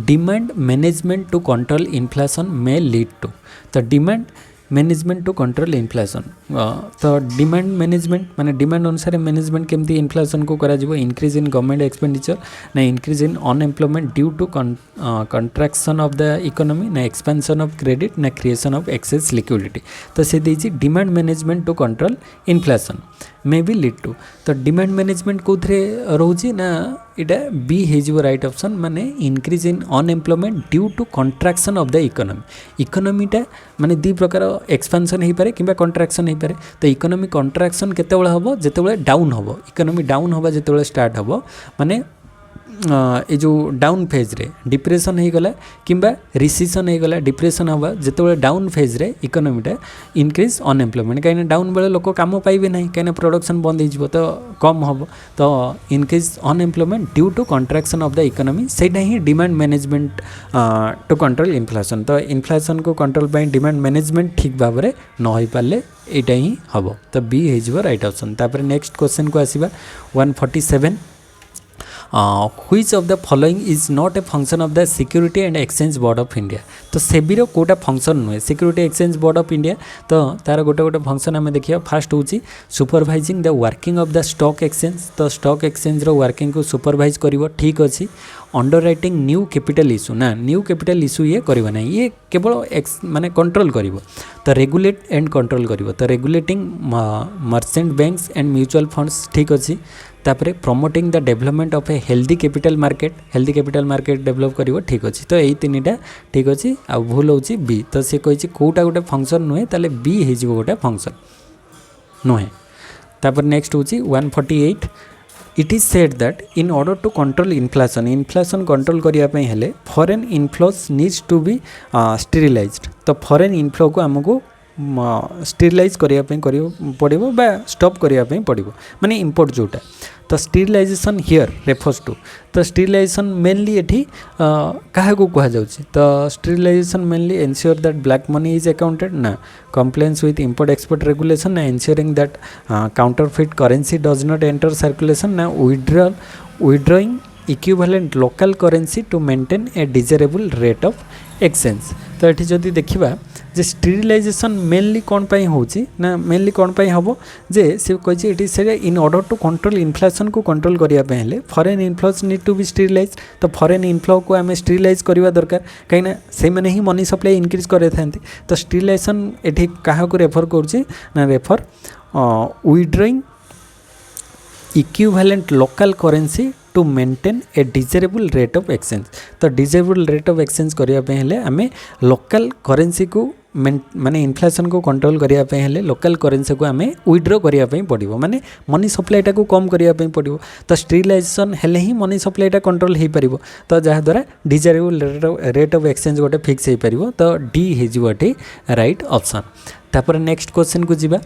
demand management to control inflation may lead to तो demand management to control inflation तो डिमांड मैनेजमेंट माने डिमांड अनुसार मैनेजमेंट केमती इन्फ्लेशन को करा जिवो इंक्रीज इन गवर्नमेंट एक्सपेंडिचर ना increase in unemployment due to contraction of the economy ना एक्सपेंशन ऑफ क्रेडिट ना क्रिएशन ऑफ एक्सेस लिक्विडिटी तो से देछि demand management to control inflation may be lead to तो डिमांड मैनेजमेंट कौथे रोचे ना इटा बी हेजिवो राइट ऑप्शन माने increase in unemployment due to contraction of the इकोनॉमीटा माने दी प्रकार एक्सपेंशन हो पारे किंबा कंट्रैक्शन हो पारे तो इकोनॉमी कंट्रैक्शन केतेबेले हबो जेतेबेले डाउन हबो इकोनॉमी डाउन हबा जेतेबेले स्टार्ट हबो माने ये जो डाउन फेज रे डिप्रेशन हो गला किंबा रिसेशन हो गला डिप्रेशन हवा जेतेबेले डाउन फेज रे इकोनॉमीटा इंक्रीज अनएम्प्लॉयमेंट कहीं डाउन बेले लोक काम पाइबे ना कहीं प्रोडक्शन बंद हो तो कम हम तो increase unemployment due to contraction of the economy सेटा ही demand management to control inflation तो इन्फ्लेशन को कंट्रोल पाई डिमांड मैनेजमेंट ठीक भाव में न हो पारे यहाँ ही हम तो बी हो राइट ऑप्शन तापर नेक्स्ट क्वेश्चन को आसीबा 147 which of the following is not a function of the Security and Exchange Board of India तो सेबीर कोटा फंक्शन नुहे security exchange board of India तो तार गोटे गोटे फंक्शन आम देखिए फास्ट हूँ supervising the working of the stock exchange तो स्टॉक एक्सचेंज रो वर्किंग को सुपरवाइज करिवो ठीक अच्छी under writing new capital issue ना न्यू कैपिटल इश्यू ये करवा ना ये केवल माने कंट्रोल करिवो तो रेगुलेट एंड कंट्रोल करिवो तो regulating merchant banks and mutual funds ठीक अच्छी तापरे promoting the development of a healthy capital market develop करिवो ठीक अच्छी तो यही तीनटा ठीक अच्छी आ भूल होची बी तो से कही कोटा गोटे फंक्शन नुहे ताले बी हो गोटे फंक्शन नुहे तापर नेक्स्ट हूँ 148 it is said that in order to control inflation control करने हेले foreign inflows needs to be sterilised तो फॉरेन इनफ्लो को आमको स्टेरिलाइज करने पड़ो बा स्टॉप करने पड़ो माने इंपोर्ट जोटा तो स्टेरिलाइजेशन हियर रेफर्स टू तो स्टेरिलाइजेशन मेनली एठी क्या कह जाउछि तो sterilisation mainly ensure that black money is accounted ना compliance with import export regulation ना ensuring that counterfeit currency does not enter circulation ना withdrawing equivalent local currency to maintain a desirable rate of exchange तो ये जदि देखा जे स्टेरिलाइजेशन मेनली कौन पाई होची ना मेनली कौन पाई हबो जे से कहि it is said in order to control inflation को कंट्रोल करिया पे हेले foreign inflows need to be sterilise तो फॉरेन इनफ्लो को आम स्टेरिलाइज करवा दरकार कहीं से मैंने ही मनी सप्लाई इनक्रीज करे थांती तो स्टेरिलाइजेशन एठी काहा को रेफर करछि ना refer withdrawing equivalent local currency to maintain a desirable rate of exchange तो डिजायरेबल रेट ऑफ एक्सचेंज करने हेले आमे लोकल करेंसी को माने इन्फ्लेशन को कंट्रोल करने हेले लोकल करेंसी को आमे विड्रॉ करने पड़ो माने मनी सप्लाईटा को कम करने पड़ो तो स्टेरिलाइजेशन हेले ही मनी सप्लाईटा कंट्रोल हो पार तो जहाँद्वारा डिजायरेबल रेट ऑफ एक्सचेंज गोटे फिक्स हो पार तो डी होटी राइट ऑप्शन तापर नेक्स्ट क्वेश्चन को जीवा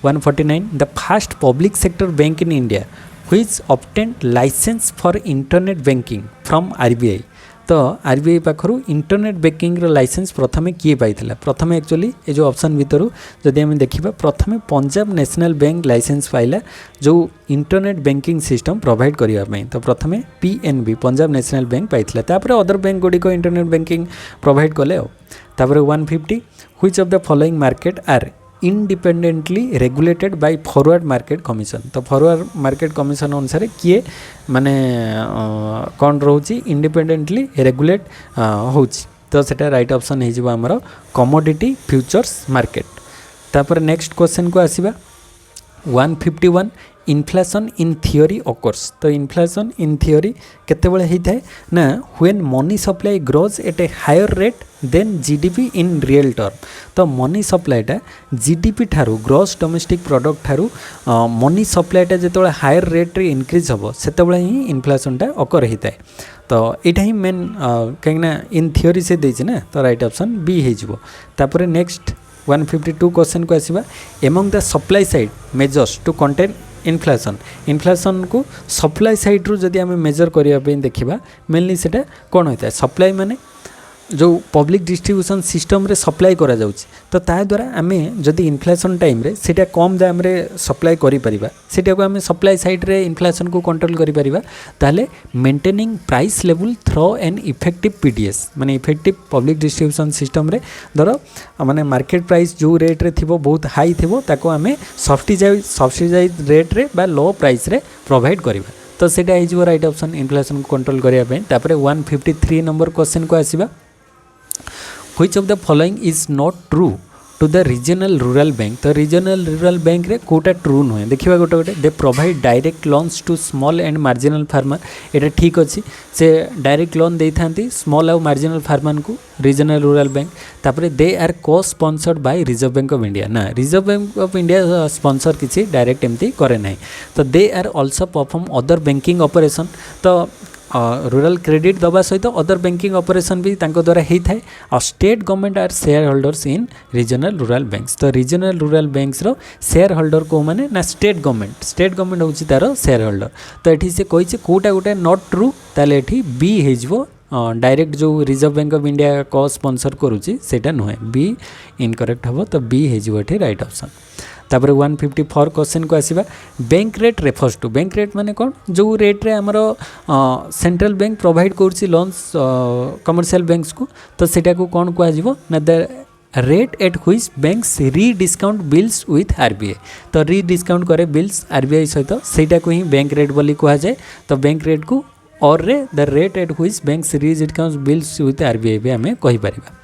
149 the first public sector bank in India which obtained license for internet banking from RBI तो RBI पाखरु इंटरनेट बैंकिंग रो लाइसेंस प्रथमे किए पाइथिला प्रथमे एक्चुअली ए जो ऑप्शन भितरु जदि हम देखिबा प्रथमे पंजाब नेशनल बैंक लाइसेंस पाइला जो इंटरनेट बैंकिंग सिस्टम प्रोवाइड करिया पई तो प्रथमे PNB पंजाब नेशनल बैंक पाइथिला तापर अदर बैंक गुडी को इंटरनेट बैंकिंग प्रोवाइड कले तापर 150 which of the following market are independently regulated by forward market commission तो फॉरवर्ड मार्केट कमिशन अनुसार किए माने कौन रोची इंडिपेंडेंटली रेगुलेट होची तो सेटा राइट ऑप्शन हो आमर कमोडिटी फ्यूचर्स मार्केट तापर नेक्स्ट क्वेश्चन को आसीबा 151 इन्फ्लेशन इन थियोरी ऑकर्स तो इन्फ्लेशन इन थियोरी केतेबेले होता है ना when money supply grows at a higher rate than GDP in real term तो मनी सप्लाईटा जीडीपी ठारू ग्रॉस डोमेस्टिक प्रोडक्ट ठारू मनी सप्लाईटा जो हायर रेट रे इनक्रीज हम से ही इन्फ्लेशनटा अकर होता है तो यहाँ ही मेन कहीं इन थियोरी से देछि ना तो राइट ऑप्शन बी हो नेक्स्ट 152 क्वेश्चन को आसीबा among the supply side measures to contain inflation को सप्लाई साइड रू जदि आम मेजर करने देखा मेनली सेटा कौन होता है सप्लाई माने जो पब्लिक डिस्ट्रीब्यूशन सिस्टम रे सप्लाई करा जाउछि तो ता द्वारा आमे जदि इन्फ्लेशन टाइम रे सेटा कम दाम रे सप्लाई करि परिबा सेटा को आमे सप्लाई साइड रे इन्फ्लेशन को कंट्रोल करि परिबा ताले maintaining price level through an effective PDS माने इफेक्टिव पब्लिक डिस्ट्रीब्यूशन सिस्टम रे धर माने मार्केट प्राइस जो रेट रे थिबो बहुत हाई थिबो ताको आमे सब्सिडाइज रेट रे बा लो प्राइस रे प्रोवाइड करिबा तो सेटा हिजो राइट ऑप्शन इन्फ्लेशन को कंट्रोल करिया पे तापरे 153 नंबर क्वेश्चन को आसीबा Which of the following is not true to the regional rural bank तो regional rural bank रे कोटा ट्रू नुहे देखिबा गोटे गोटे they provide direct loans to small and marginal farmer एटा ठीक अछि से डायरेक्ट लोन देई थांती स्मॉल और मार्जिनल फार्मर को रीजनल रूरल बैंक तापरे दे आर को sponsored by reserve bank of India ना reserve bank of India sponsor किसी डायरेक्ट एमती करे नाही तो they are also perform other banking operation तो रूरल क्रेडिट दबा सहित अदर बैंकिंग ऑपरेशन भी तांको द्वारा होता है और state government are shareholders in regional rural banks तो रीजनल रूरल बैंक्स रो शेयर होल्डर को माने ना स्टेट गवर्नमेंट होची तार शेयर होल्डर तो ये से कही कोटा गोटे नॉट ट्रू ताले एठी बी हेजबो डायरेक्ट जो रिजर्व बैंक ऑफ इंडिया को स्पॉन्सर करूची सेटा नुहे बी इनकरेक्ट हम तो बी हेजबो एठी राइट ऑप्शन तापर 154 क्वेश्चन को आसीबा bank rate refers to bank rate माने कौन जो रेट रे हमरो सेंट्रल बैंक प्रोवाइड करछि लोन्स कमर्शियल बैंक्स को तो सेटा को कौन कह जिवो ना the rate at which banks rediscount bills with RBI तो री डिस्काउंट करे बिल्स आरबीआई सहित सेटा को ही बैंक रेट बोली कह जाए तो बैंक रेट को और रे the rate at which banks rediscount bills with RBI भी आमे कहि परिबा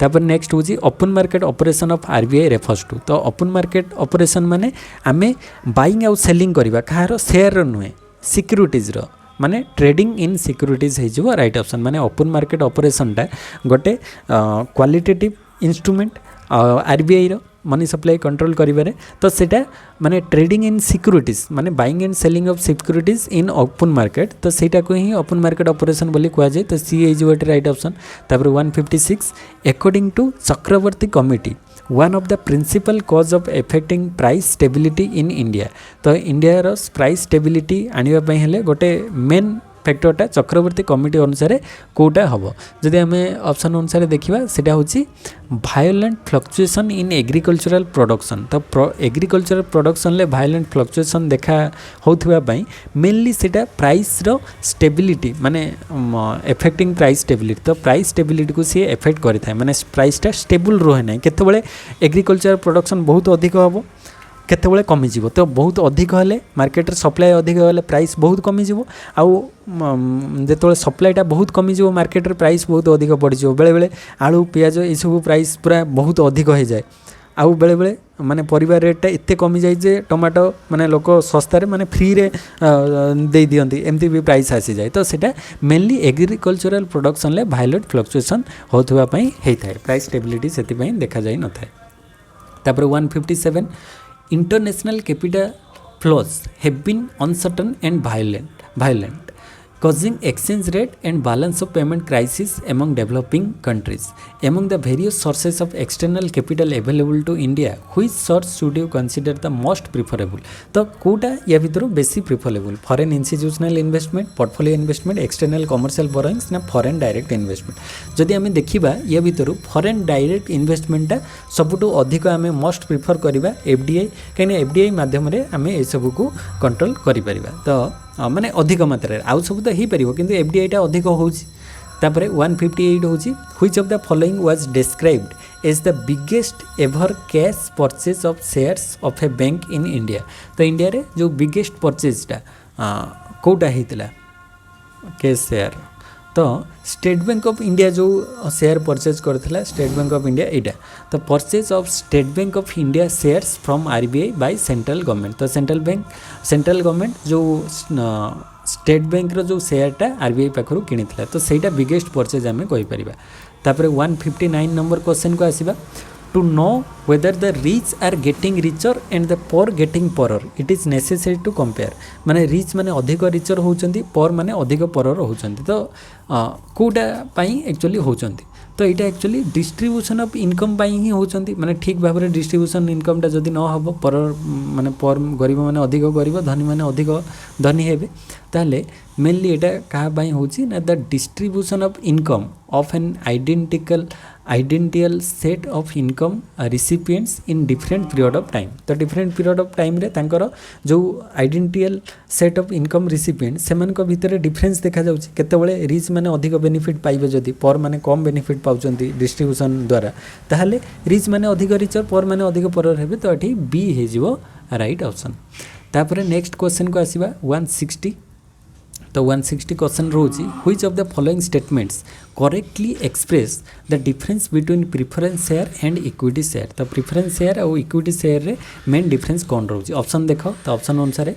तापर नेक्स्ट हूँ open market operation of RBI refers to तो ओपन मार्केट ऑपरेशन माने आमे बाइंग आउ सेलिंग करबा कहार शेयर नुहे सिक्यूरिटीज रो माने ट्रेडिंग इन सिक्यूरिटीज हो राइट ऑप्शन माने ओपन मार्केट ऑपरेशन टा गोटे क्वालिटेटिव इंस्ट्रूमेंट आरबीआई रो मनी सप्लाई कंट्रोल करिबारे तो सेटा माने ट्रेडिंग इन सिक्युरिटीज माने buying and selling of securities in open market तो सेटा को ही ओपन मार्केट ऑपरेशन बोली कुआ जाय तो C is what right option. तापर 156 according to Chakravarty committee one of the principal cause of affecting price stability in India तो इंडिया रो प्राइस स्टेबिलिटी आनिबा पई हेले गोटे मेन फैक्टरटा चक्रवर्ती कमिटी अनुसार कोटा हम जदि आम ऑप्शन अनुसार देखा सेटा होची violent fluctuation in agricultural production तो एग्रीकल्चरल प्रोडक्शन ले वायोलेंट फ्लक्चुएशन देखा होथिबा पई मेनली सेटा प्राइस रो स्टेबिलिटी माने एफेक्टिंग प्राइस स्टेबिलिटी तो प्राइस स्टेबिलिटी को सी एफेक्ट करि थाए माने प्राइसटा स्टेबल रहे ना केतेबेले एग्रीकल्चरल प्रोडक्शन बहुत अधिक हम केतेबेले कमिज तो बहुत अधिक हेले मार्केट सप्लाई अधिक हेले प्राइस बहुत कमिज आउ जो सप्लाईटा बहुत कमिज मार्केट प्राइस बहुत अधिक बढ़ी बेले बेले आलू पियाज ये सब प्राइस पूरा बहुत अधिक हो जाए आउ बेले बेले माने परिवा रेटा एते कमी जाए जे टमाटो माने लोक सस्तार माने फ्री रे दे दियंती एमती भी प्राइस आसी जाए तो सेटा मेनली एग्रीकल्चरल प्रोडक्शन ले वायलेंट फ्लक्चुएशन होथुवा पई हेइथाय प्राइस स्टेबिलिटी सेति पई देखा जाय नथाय। तापर 157 international capital flows have been uncertain and violent causing exchange rate and balance of payment crisis among developing countries. Among the various sources of external capital available to India, which source should you consider the most preferable? तो कोटा या भितर बेसी preferable foreign institutional investment portfolio investment external commercial borrowings ना फॉरेन डायरेक्ट इन्वेस्टमेंट जदि आम देखा या भितर फॉरेन डायरेक्ट इन्वेस्टमेंटा सबुठ अधिक आम मस्ट प्रिफर करवा एफडीआई कहीं एफडीआई माध्यम आम ये सब को कंट्रोल करें तो माने अधिक मात्रा आउ सब तो हो पार कि एफडीआईटा अधिक होपर 158 हूँ which of the following was described as the biggest ever cash purchase of shares of a bank in India तो इंडिया रे जो बिगेस्ट परचेजटा कोटा होता कैश शेयर तो स्टेट बैंक ऑफ इंडिया जो शेयर परचेज करथिला स्टेट बैंक ऑफ इंडिया एटा तो purchase of state bank of India shares from RBI by central government तो सेंट्रल गवर्नमेंट जो स्टेट बैंक रो जो शेयरटा आरबीआई पाखरु किनिथिला तो सेटा बिगेस्ट परचेज आमे कहि परिबा। तापर 159 नंबर क्वेश्चन को आसीबा to know whether the rich are getting richer and the poor getting poorer it is necessary to compare माने rich माने अधिक richer होउचंती poor माने अधिक poorer होउचंती तो कोटा पाई एक्चुअली होउचंती तो यहाँ एक्चुअली डिस्ट्रीब्यूशन ऑफ इनकम पाई ही होउचंती माने ठीक भाव में डिस्ट्रीब्यूशन इनकमटा जदि न हबो पर माने पर गरीब माने अधिक गरीब धनी माने अधिक धनी हेबे ताले मेनली एटा कहा पाई होउची ना the distribution of income of an identical set of income recipients in different period of time तो डिफरेंट पीरियड ऑफ टाइम रे तांकर जो identical set of income recipient सेमान को भितर डिफरेंस देखा जाउची केतेबेले रिच माने अधिक बेनिफिट पाइबे जदी पर माने कम बेनिफिट पाउचंती डिस्ट्रीब्यूशन द्वारा ताहले रिच माने अधिक रिचर पर माने अधिक पर हेबे तो एठी बी हे जिवो राइट ऑप्शन। तापर नेक्स्ट क्वेश्चन को आसीबा 160 तो 160 क्वेश्चन रोची which of the following statements correctly express the difference between preference share and equity share तो प्रिफरेंस शेयर और इक्विटी शेयर रे मेन डिफरेंस कौन रोची ऑप्शन देख तो ऑप्शन अनुसार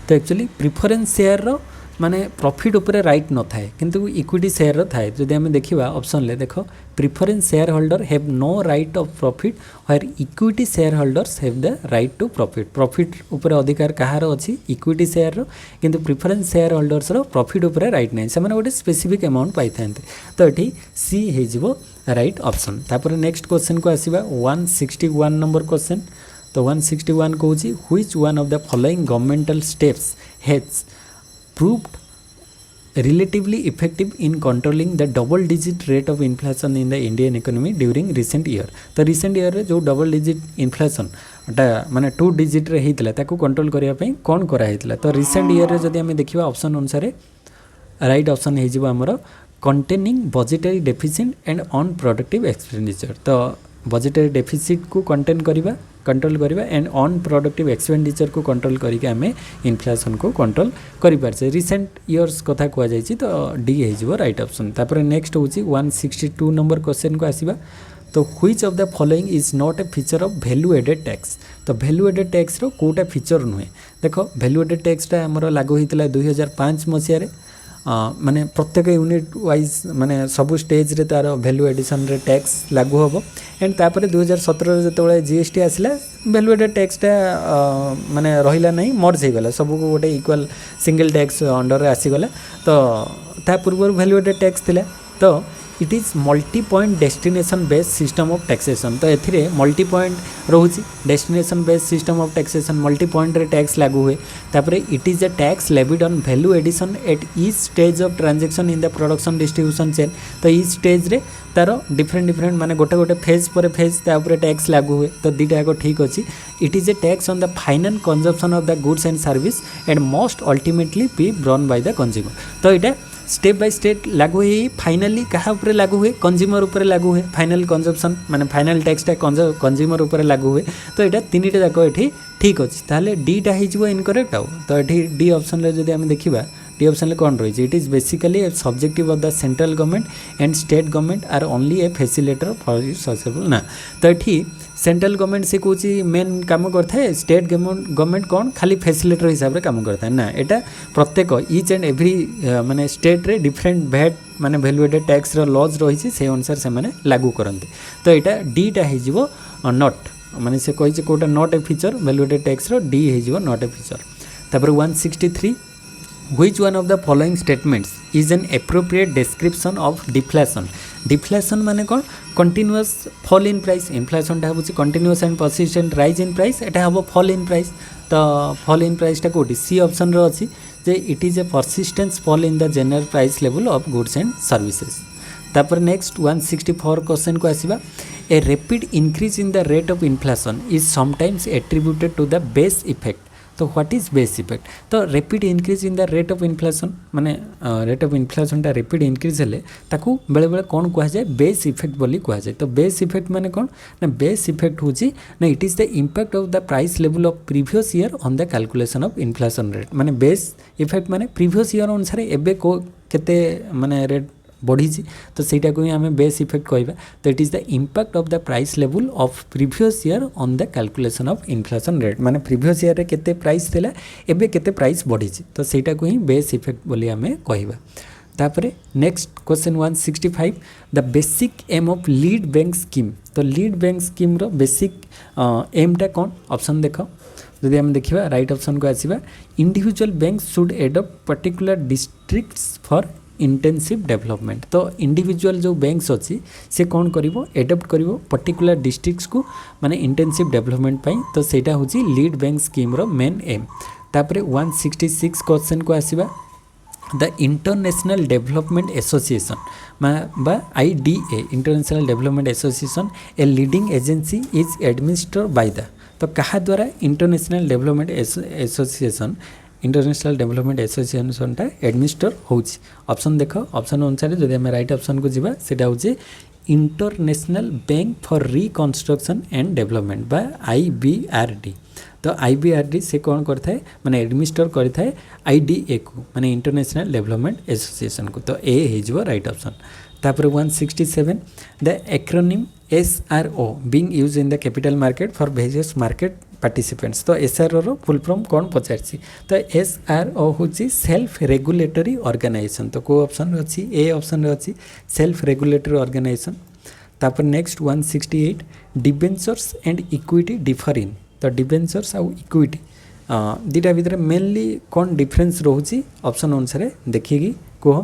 तो एक्चुअली प्रिफरेंस शेयर रो माने प्रॉफिट उपरे राइट न थाए किंतु इक्विटी शेयर रो थाए जदि हम देखिबा ऑप्शन ले देखो preference shareholder have no right of profit where equity shareholders have the right to profit उपरे अधिकार कहार अछि इक्विटी शेयर रो किंतु प्रिफरेंस शेयर होल्डर्स रो प्रॉफिट उपरे राइट नै से माने गोटे स्पेसिफिक अमाउंट पाई थांते तो एठी सी हे जिवो राइट ऑप्शन। तापर नेक्स्ट क्वेश्चन को आसीबा 161 नंबर क्वेश्चन तो 161 कहूची which one of the following governmental steps has proved relatively effective in controlling the double digit rate of inflation in the Indian economy during recent year तो recent year रे जो double digit inflation माने 2 digit रे हेतला ताको कंट्रोल करिया पई कोन करा हेतला तो recent year रे जदि हम देखिबा ऑप्शन अनुसार राइट ऑप्शन हे जिवो हमरो containing budgetary deficit and unproductive expenditure तो बजेटरी डेफिसिट को कंट्रोल करवा एंड ऑन प्रोडक्टिव एक्सपेंडिचर को कंट्रोल करके आम इन्फ्लेशन को कंट्रोल करें रिसेंट इयर्स कथा कहुई तो डी हो राइट ऑप्शन। तापर नेक्स्ट हूँ 162 नंबर क्वेश्चन को आसीबा तो which of the following is not a feature of value added tax तो वैल्यू एडेड टैक्स रो कोटा फीचर नुहे देख वैल्यू एडेड टैक्सटा आमर लागू होता 2005 मसीह माने प्रत्येक यूनिट वाइज माने सब स्टेज रे तार वैल्यू एडिशन रे टैक्स लागू हम एंड तापर 2017 जो जीएसटी आसला वैल्यू एडेड टैक्सटा माने रहिला नहीं मर्ज हो गला सब को गोटे इक्वल सिंगल टैक्स अंडर रे आसीगला तो ता पूर्व वैल्यू एडेड टैक्स थिला तो it is multi point destination based system of taxation तो एथिरे मल्टी पॉइंट रोची destination based system of taxation multi point रे टैक्स लागू हुए तापर it is a tax levied on value addition at each stage of transaction in the production distribution chain तो ईच स्टेज रे तार डिफरेंट माने गोटे गोटे फेज पर फेज तापर टैक्स लागू हुए तो दीटा जाक ठीक अच्छी it is a tax on the final consumption of the goods and service and most ultimately be borne by the consumer तो यहाँ स्टेप बाय स्टेप लागू हुए फाइनाली क्या ऊपर लागू हुए कंज्यूमर ऊपर लागू हुए फाइनल कंजम्पशन माने फाइनल टैक्सटा कंज्यूमर ऊपर लागू हुए तो यहाँ तीन टा जाक ये ठीक अच्छे ताहले डीटा हो इनकरेक्ट आउ तो ये डी ऑप्शन रे जदि आम देखा डी ऑप्शन कौन रही it is basically a subjective of the central government and state government are only a facilitator for successful ना तो ये सेंट्रल गवर्नमेंट से कौन मेन काम करता है स्टेट गवर्नमेंट कौन खाली फैसिलिटेटर हिसाब से काम करता है ना यहाँ प्रत्येक ईच एंड एवरी माने स्टेट रे डिफरेंट भैट माने वैल्यू एडेड टैक्स लॉज रही से अनुसार से माने लागू करते तो यहाँ डीटा हो नॉट माने से कही कोटा not a feature value added tax D हो नॉट ए फीचर तापर 163 Which one of the following statements is an appropriate description of deflation? Deflation माने कौन continuous fall in price inflation टा होची continuous and persistent rise in price एटा हबो fall in price तो fall in price टा कोठी सी ऑप्शन रो अछि जे it is a persistent fall in the general price level of goods and services तापर नेक्स्ट 164 क्वेश्चन को आसीबा a rapid increase in the rate of inflation is sometimes attributed to the base effect तो व्हाट इज बेस इफेक्ट तो rapid increase in the rate of inflation माने रेट ऑफ इन्फ्लेशन टा रैपिड इंक्रीज हेले ताकू बेले बेले कौन कहा जाए बेस इफेक्ट बोली कहा जाए तो बेस इफेक्ट माने कौन ना बेस इफेक्ट होची ना it is the impact of the price level of previous year on the calculation of inflation rate माने बेस इफेक्ट माने प्रीवियस ईयर अनुसार एबे को केते माने रेट बढ़ी तो सहीटा को ही आम बेस इफेक्ट कहवा तो it is the impact of the price level of previous year on the calculation of inflation rate माने प्रीवियस ईयर रे केते प्राइस थिला एबे केते प्राइस बढ़ी तो सहीटा को ही बेस इफेक्ट बोली आम कहवा तापरे next question 165 the basic aim of lead bank scheme तो लीड बैंक स्कीम रो बेसिक एमटा कौन ऑप्शन देख जदि आम देखा राइट ऑप्शन को आसीबा individual bank should adopt particular districts for intensive development तो इंडिविजुअल जो बैंक्स अच्छी से कौन करिवो एडप्ट करिवो पर्टिकुलर डिस्ट्रिक्ट्स को माने इंटेंसिव डेवलपमेंट पाई तो सेटा होची लीड बैंक स्कीम रो मेन एम तापरे 166 क्वेश्चन को आसीबा द इंटरनेशनल डेवलपमेंट एसोसिएशन बा IDA international development association a leading agency is administered by the तो कहा द्वारा international development association international development association टा एडमिनिस्टर होची ऑप्शन देख ऑप्शन अनुसार जदि हम राइट ऑप्शन को जीवा सेटा होची international bank for reconstruction and development बा IBRD तो IBRD से कौन करता है माने एडमिनिस्टर करता है IDA को माने इंटरनेशनल डेवलपमेंट एसोसिएशन को तो ए हो राइट ऑप्शन तापर 167 the acronym SRO being used in the capital market for various market participants तो SRO रो फुल फॉर्म कौन पचारछि तो SRO होची सेल्फ रेगुलेटरी ऑर्गेनाइजेशन तो को ऑप्शन अछि ए ऑप्शन रे अछि सेल्फ रेगुलेटरी ऑर्गेनाइजेशन तापर next 168 debentures and equity differ in तो डिबेंचर्स आउ इक्विटी दीटा भितर मेनली कौन डिफरेंस रोची ऑप्शन अनुसार देखिए कह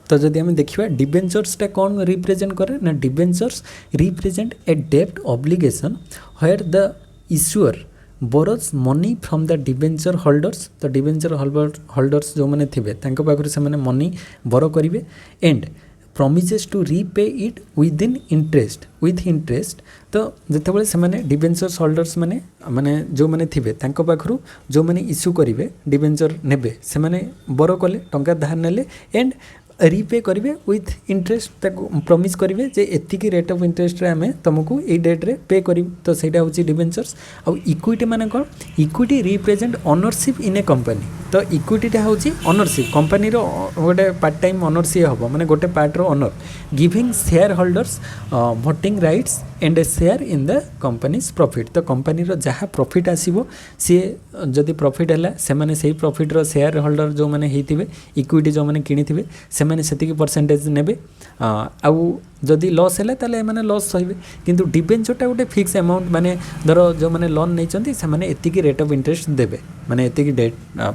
तो जदि आम देखा डिबेंचर्सटा कौन रिप्रेजेंट करे ना डिबेंचर्स रिप्रेजेंट ए डेब्ट obligation where the issuer borrows money from the debenture holders तो डिबेंचर होल्डर्स जो मैंने थे पाखर से मैंने मनी बोरो करेंगे and promises to repay it with interest तो जितेबाला से डिबेंचर्स होल्डर्स माने माने जो मैंने थे पाखर जो मैंने इश्यू करेंगे डिबेंचर ने से बोरो कले टंका धार नेले एंड रीपे करेंगे विथ इंटरेस्ट प्रॉमिस करेंगे जे एतिकी रेट ऑफ इंटरेस्ट रे आमे तुमको ए डेट रे पे करी तो सेटा होची डिबेंचर्स आ इक्विटी माने कोन equity represent ownership in a company तो इक्विटी टा होची ओनरशिप कंपनी रो गोटे पार्ट टाइम ओनरशिप हबो माने गोटे पार्ट रो owner giving shareholders voting rights and a share in the company's profit तो कंपनी रो जहाँ प्रॉफिट आसीबो सी जदि प्रॉफिट है से मैंने सही प्रॉफिट रो शेयर होल्डर जो मैंने होते इक्विटी जो मैंने किनी से मैंने सेतिकी परसेंटेज नेबे आउ जदि लॉस है ताले माने लॉस सहिबे किंतु डिबेंचरटा गोटे फिक्स अमाउंट माने धर जो मैंने लोन नहीं से मैंने एतिकी रेट ऑफ इंटरेस्ट देबे माने एतिकी डेट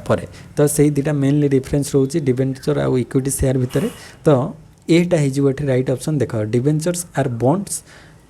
परे तो सही दुटा मेनली डिफरेंस रोची डिबेंचर आउ इक्विटी शेयर भितर तो एटा हिजो एठी राइट ऑप्शन देखो debentures are bonds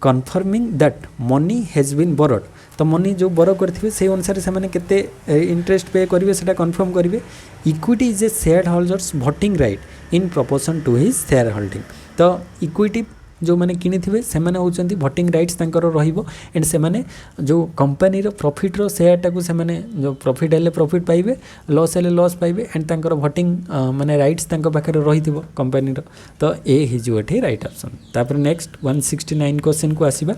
confirming that money has been borrowed तो मनी जो बोरो करथिबे से अनुसार से माने केते इंटरेस्ट पे करिवे सेटा कन्फर्म करिवे equity is a shareholders voting right in proportion to his shareholding तो इक्विटी जो मैंने किनी से मैंने होचंती भोटिंग राइट्स तांकर रहिबो एंड से माने जो कंपनी रो प्रॉफिट रो शेयर टाको से माने जो प्रॉफिट हेले प्रॉफिट पाइबे लॉस हेले लॉस पाइबे एंड तांकर भोटिंग माने राइट्स तांको पाखरे रहिथिबो कंपनी रो तो ए हिजो एठी राइट ऑप्शन तापर नेक्स्ट 169 क्वेश्चन को आसीबा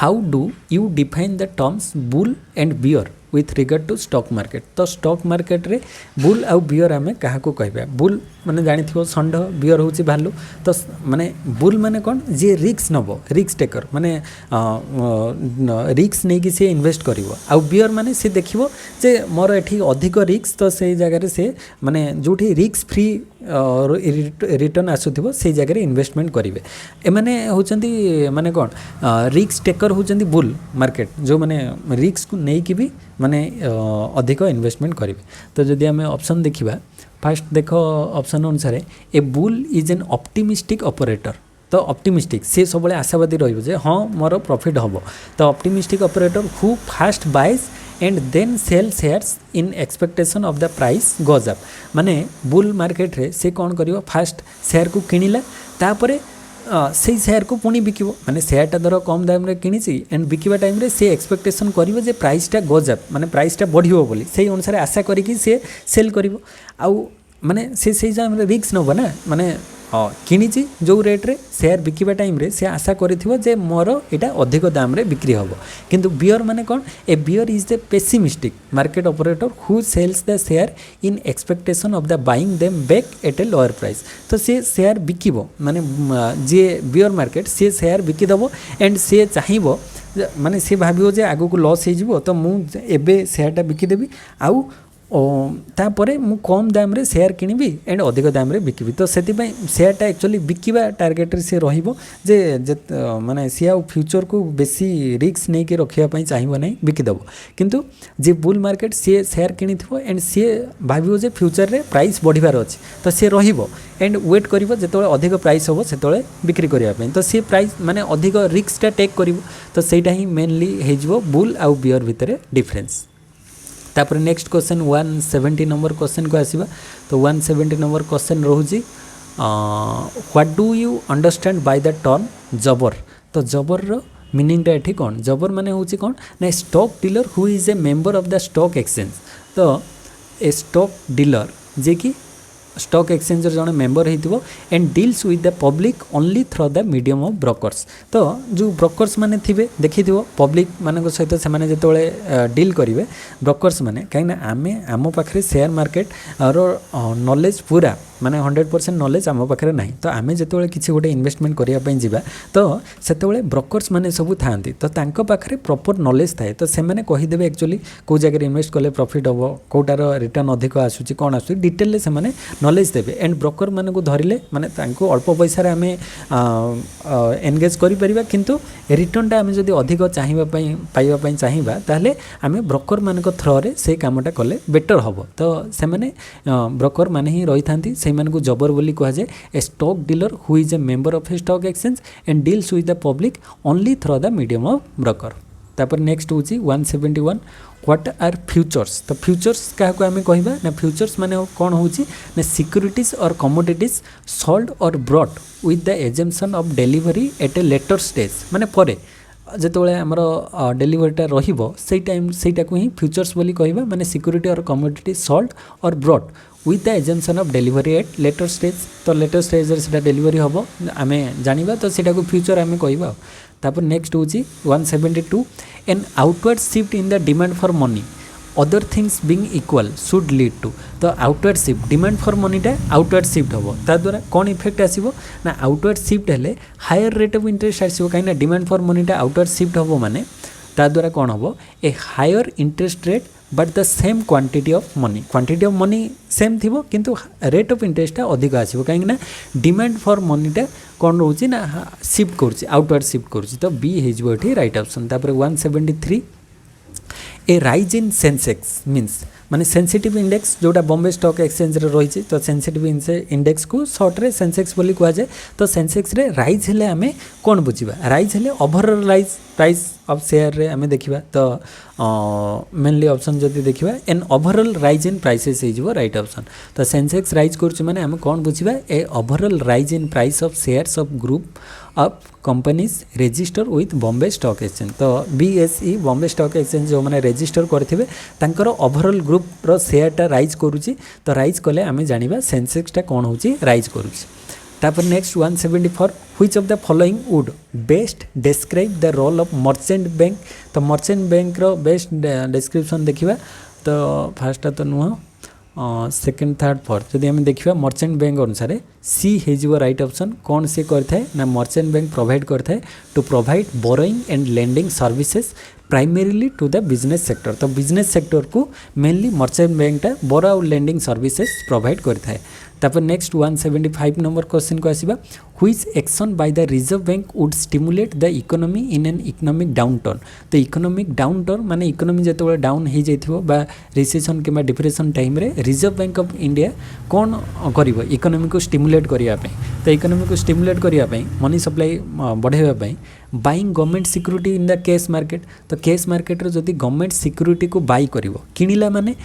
how do you define the terms bull and bear with regard to stock market तो स्टॉक मार्केट रे बुल आउ बियर आमे कहा को कहबा बुल माने जानि थिबो षंढ बियर होची भालू तो माने बुल माने कोन जे रिस्क नबो रिस्क टेकर माने रिस्क नै कि से इन्वेस्ट करिवो आउ बियर माने से देखिवो जे मोर एठी अधिक रिस्क तो से जगह रे से माने जोठी रिस्क फ्री रिटर्न आसुथिबो से जगह रे इन्वेस्टमेंट करिवे ए माने होचंती माने कोन रिस्क टेकर होचंती बुल मार्केट जो माने रिस्क को नै कि भी माने अधिक इन्वेस्टमेंट करेंगे तो जदि आम ऑप्शन देखा फास्ट देख ऑप्शन अनुसार a bull is an optimistic operator तो ऑप्टिमिस्टिक से सब आशावादी रही हाँ मोर प्रॉफिट हम तो optimistic operator who first buys and then sell shares in expectation of the price goes up माने बुल मार्केट रे से कौन करिवो फास्ट शेयर को किनिला तापरे से शेयर को पुणी बिकिबो माने शेयरटा धर कम दाम रे किनिछि एंड बिकिबा टाइम रे से एक्सपेक्टेशन करिवो जे प्राइसटा गोज अप माने प्राइसटा बढ़िबो बोली से अनुसार आशा करिकि से सेल करिवो आउ माने से जाम रे रिस्क नबो ना माने किनिछि जो रेट रे शेयर बिकिबा टाइम रे से आशा करिथिबो जे मोर एटा अधिक दाम रे बिक्री हबो किंतु बियर माने कोन a bear is the pessimistic market operator who sells the share in expectation of the buying them back at a lower price तो से शेयर बिकिबो माने जे बियर मार्केट से शेयर बिकि दबो एंड से चाहिबो माने से भाबियो जे आगो को लॉस हे जिवो तो मु एबे शेयरटा बिकि देबी आउ तापरे मु कम दाम रे शेयर किनिबी एंड अधिक दाम रे बिकिबी तो सेति पई शेयरटा एक्चुअली बिकिबा टार्गेट रे से रहिबो जे माने से आ फ्यूचर को बेसी रिस्क नै के रखिया पई चाहिबो नै बिकि दबो किंतु जे बुल मार्केट से शेयर किनिथिबो एंड से भाबियो जे फ्यूचर रे प्राइस बढ़िबार अछि तो से रहिबो एंड वेट करिवो जेतोले अधिक प्राइस होबो सेतोले बिक्री करिया पई तो से प्राइस माने अधिक रिस्क टा टेक करिवो तो सेटा ही मेनली हेजिवो बुल आ बियर भितरे डिफरेंस तापर नेक्स्ट क्वेश्चन 170 नंबर क्वेश्चन को आसीबा तो 170 नंबर क्वेश्चन रोहुची what do you understand by the term jobber तो जबर रो मीनिंग एठी कोन जबर माने होची कोन ना stock dealer who is a member of the stock exchange तो ए स्टॉक डीलर जे कि स्टॉक एक्सचेंजर जन मेंबर होइतिबो and deals with the public only through the medium of brokers तो जो ब्रोकर्स माने थिबे देखिथिबो पब्लिक मानक सहित से माने जेतोले डील करिवे ब्रोकर्स माने काहे ना आम पाखरे शेयर मार्केट रो नॉलेज पूरा माने 100% नॉलेज आम पाखरे नाही तो आमे जेतोले किछि गोटे इन्वेस्टमेंट करिया पई जिबा तो सेतोले ब्रोकर्स माने सब थांती तो तांको पाखरे प्रॉपर नॉलेज थाए तो से माने कहि देबे एक्चुअली को जगह इन्वेस्ट कले प्रॉफिट हबो कोटार रिटर्न अधिक आसुची कोन आसुची डिटेल ले से माने नॉलेज देबे एंड ब्रोकर माने को धरिले माने तांको अल्प पैसा रे आमे एंगेज करि परिबा किंतु रिटर्नटा आमे जदी अधिक चाहिबा पई पाइबा पई चाहिबा ताहले आमे ब्रोकर माने को थ्रो रे से कामटा कले बेटर हबो तो से माने ब्रोकर माने ही रही थांती से माने को जबर बोली कहा जाए a stock dealer who is a member of a stock exchange and deals with the public only through the medium of broker तापर नेक्स्ट होची 171 व्हाट आर फ्यूचर्स तो फ्यूचर्स क्या को आमे कहबा ना फ्यूचर्स माने कोन होची ना सिक्योरिटीज और कमोडिटीज सोल्ड और brought with the assumption of delivery at a later stage माने परे जेतोले हमर डिलीवरीटा रहिबो से टाइम सेटा को ही फ्यूचर्स बोली कहबा माने सिक्योरिटी और कमोडिटी सोल्ड और brought with the assumption of delivery at later stage तो लेटर स्टेज रे सेटा डिलीवरी हबो आमे जानिबा तो सेटा को फ्यूचर आमे कहबा तापर नेक्स्ट होची 172 an outward shift in the demand for money other things being equal should lead to तो आउटवर्ड शिफ्ट डिमांड फॉर मनीटा आउटवर्ड शिफ्ट हम ताद्वारा कौन इफेक्ट आसो ना आउटवर्ड शिफ्ट हेले हायर रेट ऑफ इंटरेस्ट आसो कहीं डिमांड फॉर मनीटा आउटवर्ड शिफ्ट हम माने ताद्वारा कौन हम a higher interest rate but the same quantity of money same थी किंतु रेट ऑफ इंटरेस्ट अधिक आसो कहीं डिमांड फॉर मनीटा कौन रोचे ना शिफ्ट कर आउटवर्ड शिफ्ट कर तो बी हो राइट ऑप्शन तापर 173 ए राइज इन सेंसेक्स मीन्स माने सेंसिटिव इंडेक्स जोटा बॉम्बे स्टॉक एक्सचेंज रे रही तो सेंसिटिव इंडेक्स को शॉर्ट रे सेंसेक्स बोली कह जाए तो सेंसेक्स रे राइज हेले आमे कौन बुझा राइज हेले overall rise price of share रे आमे देखिबा तो मेनली ऑप्शन जदि देखिबा an overall rise in prices हो राइट ऑप्शन तो सेंसेक्स राइज कर माने आमे कौन बुझा a overall rise in price of shares of group of companies register with Bombay stock exchange तो बीएसई बॉम्बे स्टॉक एक्सचेंज जो मैंने रजिस्टर करथिबे तांकर ओवरऑल ग्रुप रो शेयरटा राइज करूची तो राइज कले आमे जानिबा सेंसेक्सटा कौन होची राइज करूची तापर next 174 which of the following would best describe the role of merchant bank तो मर्चेंट बैंक रो बेस्ट डिस्क्रिप्शन देखिबा तो फास्ट तो नुह सेकेंड थर्ड फोर्थ जदि आम देखा मर्चेंट बैंक अनुसार सी हो राइट ऑप्शन कौन सी करता ना मर्चेंट बैंक प्रोवाइड करता है to provide borrowing and lending services primarily to the business sector तो बिजनेस सेक्टर को मेनली मर्चेंट बैंकटा बोरो और लेंडिंग सर्विसेज प्रोवाइड करता है तापर नेक्स्ट 175 नंबर क्वेश्चन को आसीबा which action by the reserve bank would stimulate the economy in an economic downturn तो इकोनॉमिक डाउनटर्न माने इकोनॉमी जेतबे डाउन हो जाइथिबो बा रिसेशन किबा डिप्रेशन टाइम रे रिजर्व बैंक ऑफ इंडिया कौन करिवो इकोनॉमी को स्टिमुलेट करिया पे तो इकोनॉमी को स्टिमुलेट करिया पे मनी सप्लाई बढ़ाइबा पे buying government security in the cash market तो कैश मार्केट रे जदि गवर्नमेंट सिक्योरिटी को बाई करिवो किनिला माने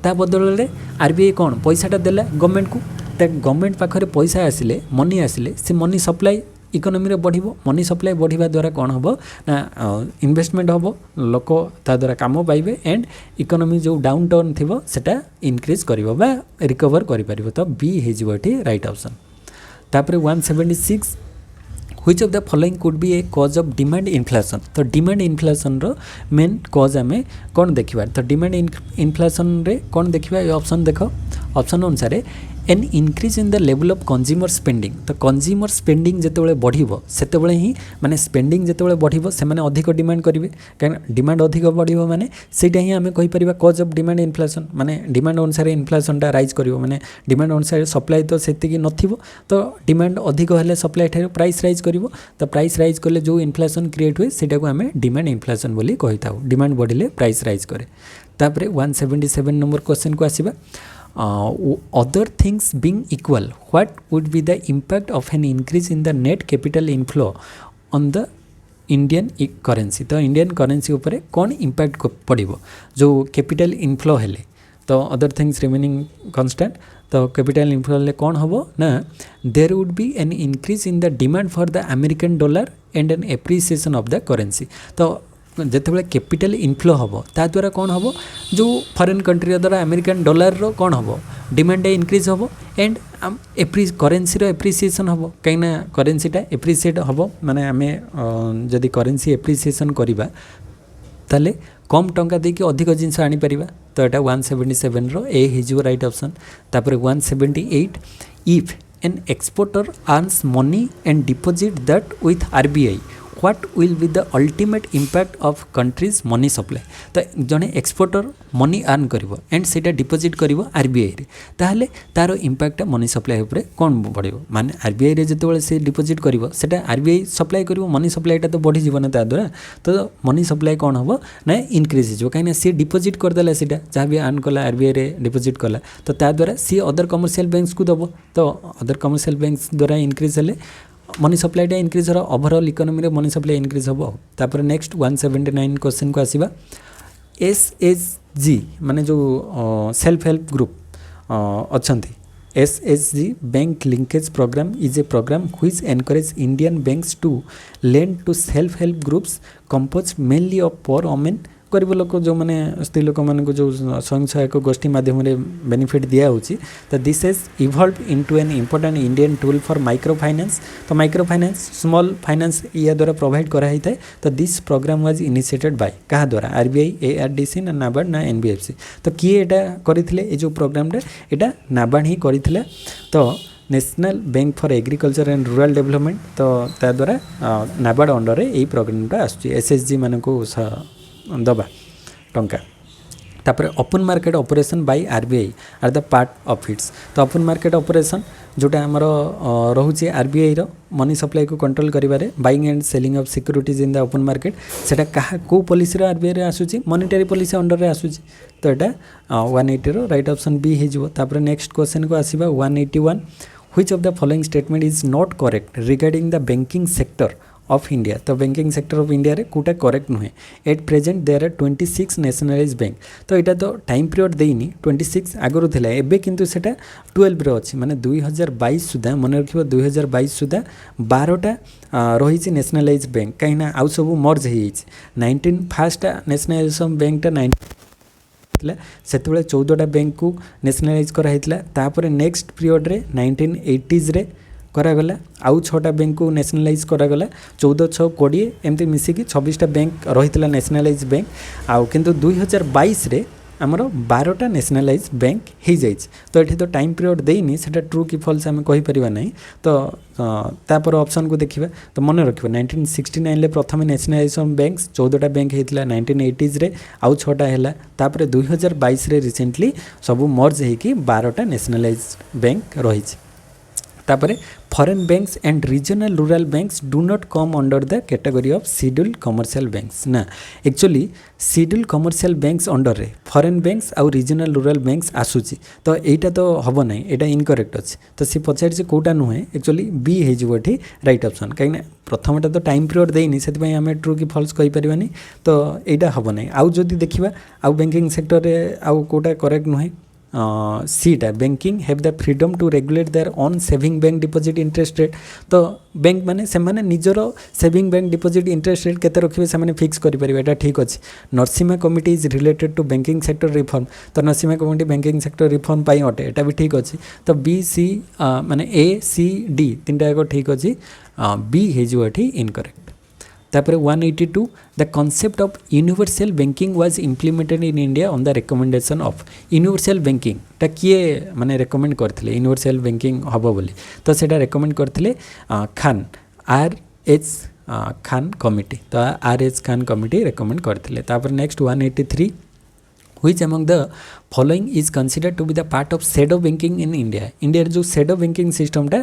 ता बदल रे आरबीआई कौन पैसाटा देला गवर्नमेंट को गवर्नमेंट पाखरे पैसा आसिले मनी आसिले से मनी सप्लाई इकोनॉमी रे बढ़िबो मनी सप्लाई बढ़िबा द्वारा कौन हबो ना इन्वेस्टमेंट हबो लोक ता द्वारा काम पाइबे एंड इकोनॉमी जो डाउन टाउन थिबो सेटा इंक्रीज करिवो बा रिकवर करि परिबो तो बी हेजिबो एठी राइट ऑप्शन तापर 176 which of the following could be A cause of demand inflation तो डिमांड इन्फ्लेशन रो मेन कॉज आमे कौन देखिबा तो डिमांड इन्फ्लेशन रे कौन देखिबा ये ऑप्शन देखो ऑप्शन अनुसार an increase in the level of consumer spending तो कंज्यूमर स्पेंडिंग जिते बढ़िबो सेतेबेले ही माने स्पेंडिंग जिते बढ़िबो से माने अधिक डिमांड करिवे कारण डिमांड अधिक बढ़िबो माने सेटा ही आमे कहि परिबा कॉज ऑफ डिमांड इन्फ्लेशन माने डिमांड अनुसार इन्फ्लेशन टा राइज करिवो माने डिमांड अनुसार सप्लाई तो सेति की नथिबो तो डिमांड अधिक हेले सप्लाई ठारे प्राइस राइज करिवो तो प्राइस राइज कले जो इन्फ्लेशन क्रिएट हुए सेटा को आमे डिमांड इन्फ्लेशन बोली कहि थाउ डिमांड बढ़िले प्राइस राइज करे तापरे 177 नंबर क्वेश्चन को आसीबा other things being equal what would be the impact of an increase in the net capital inflow on the Indian currency तो इंडियन करेंसी उपरे कौन इम्पैक्ट पड़ो जो कैपिटल इनफ्लो हेले तो अदर थिंग्स रिमेनिंग कांस्टेंट तो कैपिटल इनफ्लो हेले कौन हम ना there would be an increase in the demand for the American dollar and an appreciation of the currency तो जिते कैपिटल इनफ्लो हम ता द्वारा कौन हम जो फॉरेन कंट्री द्वारा अमेरिकन डॉलर रो कौन हम डिमांड इंक्रीज हम एंड करेंसी रो एप्रिसिएशन हम कहीं करेंसीटा एप्रिसिएट हम माने आमे जदि करेंसी एप्रिसिएशन करवा ताले कम टंका देकी अधिक जिनस आनी परिबा तो एटा 177 रो ए हिजो राइट ऑप्शन तापर 178 if an exporter earns money and deposit that with RBI what will be the ultimate impact of country's money supply तो जने एक्सपोर्टर मनी अर्न करिवो एंड सेटा डिपॉजिट करिवो आरबीआई रे ताहले तारो इम्पैक्ट मनी सप्लाई ऊपर कोन बढ़िवो माने आरबीआई रे जेतेबेले से डिपॉजिट करिवो सेटा आरबीआई सप्लाई करिवो मनी सप्लाईटा तो बढ़ी जीवन ता द्वारा तो मनी सप्लाई कोन हबो ना इंक्रीज हो कहीं सी डिपॉजिट कर देला सेटा जहाँ भी अर्न कला आरबीआई रे डिपॉजिट कला तो ता द्वारा सी अदर कमर्शियल बैंक्स को दबो तो अदर कमर्शियल बैंक्स द्वारा इंक्रीज हेले मनी सप्लाईटा इंक्रीज हो ओवरऑल इकोनॉमी रे मनी सप्लाई इंक्रीज हम तापर नेक्स्ट 179 क्वेश्चन को आसीबा एसएचजी माने जो सेल्फ हेल्प ग्रुप अच्छंती SHG bank linkage programme is a programme which encourage Indian banks to lend to self help groups composed mainly of poor women गरीब लोक जो मैंने स्त्री लोक मान जो स्वयं सहायक गोष्ठी माध्यम बेनिफिट दिया तो this is evolve into an important Indian tool for microfinance. तो माइक्रो फाइनेंस स्मॉल फाइनेंस या द्वारा प्रोवाइड कराई थाए। तो this programme was initiated by क्या द्वारा आरबीआई एआरडीसी ना नाबार्ड ना एनबीएफसी। तो किए एटा करथिले ए जो प्रोग्राम रे एटा नाबार्ड ही करथिले। तो national bank for agriculture and rural development तो ता द्वारा नाबार्ड अंडर रे ए प्रोग्रामटा आसुची एसएसजी मानकू दबा टंका। तापर open market operation by RBI are the part of its. तो ओपन मार्केट ऑपरेशन जोटा आमर रोचे आरबीआई रो मनी सप्लाई को कंट्रोल करिबारे buying and selling of securities in the open market सेटा कहा को पॉलिसी रो आरबीआई रे आसुची मॉनेटरी पॉलिसी अंडर रे आसुची। तो एटा 180 रो राइट ऑप्शन बी हे जिवो। तापर नेक्स्ट क्वेश्चन को आसीबा 181 which of the following statement is not correct regarding the banking sector of India. तो बैंकिंग सेक्टर ऑफ इंडिया रे कोटा करेक्ट नुहे। At present there are 26 nationalise bank. तो यहाँ तो टाइम पीरियड देनी 26 आगुरी थिला एबे किंतु सेटा 12 रे अछि माने 2022 सुधा मन रखिबो 2022 सुधा 12टा रही नेशनलाइज बैंक कहीं आउ सब मर्ज हो 19 फास्ट नेशनलाइजेशन बैंकटा 19 से 14टा बैंक को नेशनलाइज कराइला। तापर नेक्स्ट पीरियड रे 1980s रे करागला आउ 6टा बैंक को नेशनलाइज करागला 14 6 20 एमती मिसिकी 26टा बैंक रही नेशनलाइज बैंक आउ किंतु 2022 रे आमर 12टा नेशनलाइज बैंक हो जाए। तो ये तो टाइम पीरियड देनी सेटा ट्रू कि फॉल्स आम कहि परिबा नहीं। तो तापर ऑप्शन को देखिबा तो मन रखिबो 1969 ले प्रथम नेशनलाइजेशन बैंक 14टा बैंक होइतिला 1980s रे आउ 6टा हैला। तापर 2022 रे रिसेंटली सब मर्ज होइकी 12टा नेशनलाइज बैंक रही। तापर foreign banks and regional rural banks do not come under the category of scheduled commercial banks ना। Actually scheduled commercial banks under रे फॉरेन बैंक्स आउ रीजनल रूरल बैंक्स आसुची। तो एटा तो हम ना एटा इनकरेक्ट अच्छे। तो सी पचार कोटा नुहे एक्चुअली बी हो राइट ऑप्शन कहीं प्रथमटा तो टाइम पीरियड देनी से आम ट्रू कि फॉल्स कहि परिबानी। तो एटा हम ना आउ जदि देखिबा आउ बैंकिंग सेक्टर रे आउ कोटा करेक्ट नुहे सीटा banking have the freedom to regulate their on saving bank deposit interest rate. तो बैंक माने से माने निजर saving bank deposit interest rate केते रखिबे से माने फिक्स करि परिबे एटा ठीक अछि। Narasimha committee is related to banking sector reform. तो Narasimha committee banking sector reform पाई अटे एटा भी ठीक अछि। तो बी सी माने ए सी डी तीनटा जाक ठीक अछि बी हे जो एठी इनकरेक्ट। तापर 182 the concept of universal banking was implemented in India on the recommendation of universal banking टा किए माने रेकमेंड करथिले यूनिवर्सल बैंकिंग हबो बोली। तो सेटा रेकमेंड करथिले Khan R H Khan committee. तो R H Khan committee recommend करथिले। तापर next 183 which among the following is considered to be the part of shadow banking in India। India जो shadow banking system टा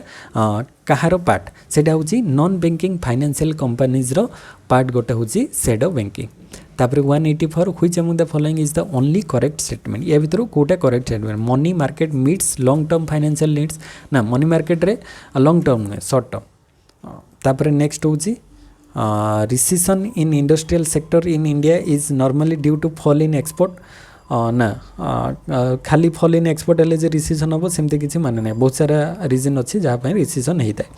कहार पार्ट सेटा होची नॉन बैंकिंग फाइनेंशियल कंपनीज रो पार्ट गोटे होची shadow banking। तापर 184 which among the following is the only correct statement। या भीतर कोटा correct statement money market meets long term financial needs ना मनी मार्केट रे लॉन्ग टर्म नुहे शॉर्ट टर्म। तापर नेक्स्ट होची recession in industrial sector in India is normally due to fall in export ना खाली फॉल इन एक्सपोर्ट हेले जे रिसेशन हम सेमती किसी माने ना बहुत सारा रीजन अच्छी जहाँ रिसेशन होता है।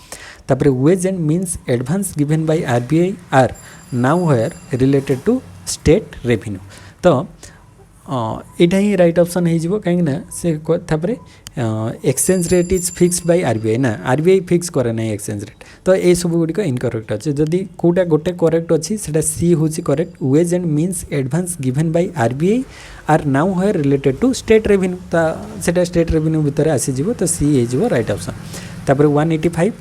तापर ways and means advance given by RBI are now here related to state revenue. तो यहाँ ही राइट ऑप्शन हो कहीं से exchange rate is fixed by RBI ना आरबीआई फिक्स करे ना एक्सचेंज रेट। तो ये सब गुड़िक इनकरेक्ट अच्छे जदि कोटा गोटे करेक्ट अच्छी से सी हूँ correct ways and means advance given by RBI are now here related to state revenue. तो सेटा स्टेट रेवेन्यू भितर आसीजिवो तो सी हो राइट ऑप्शन। तापर 185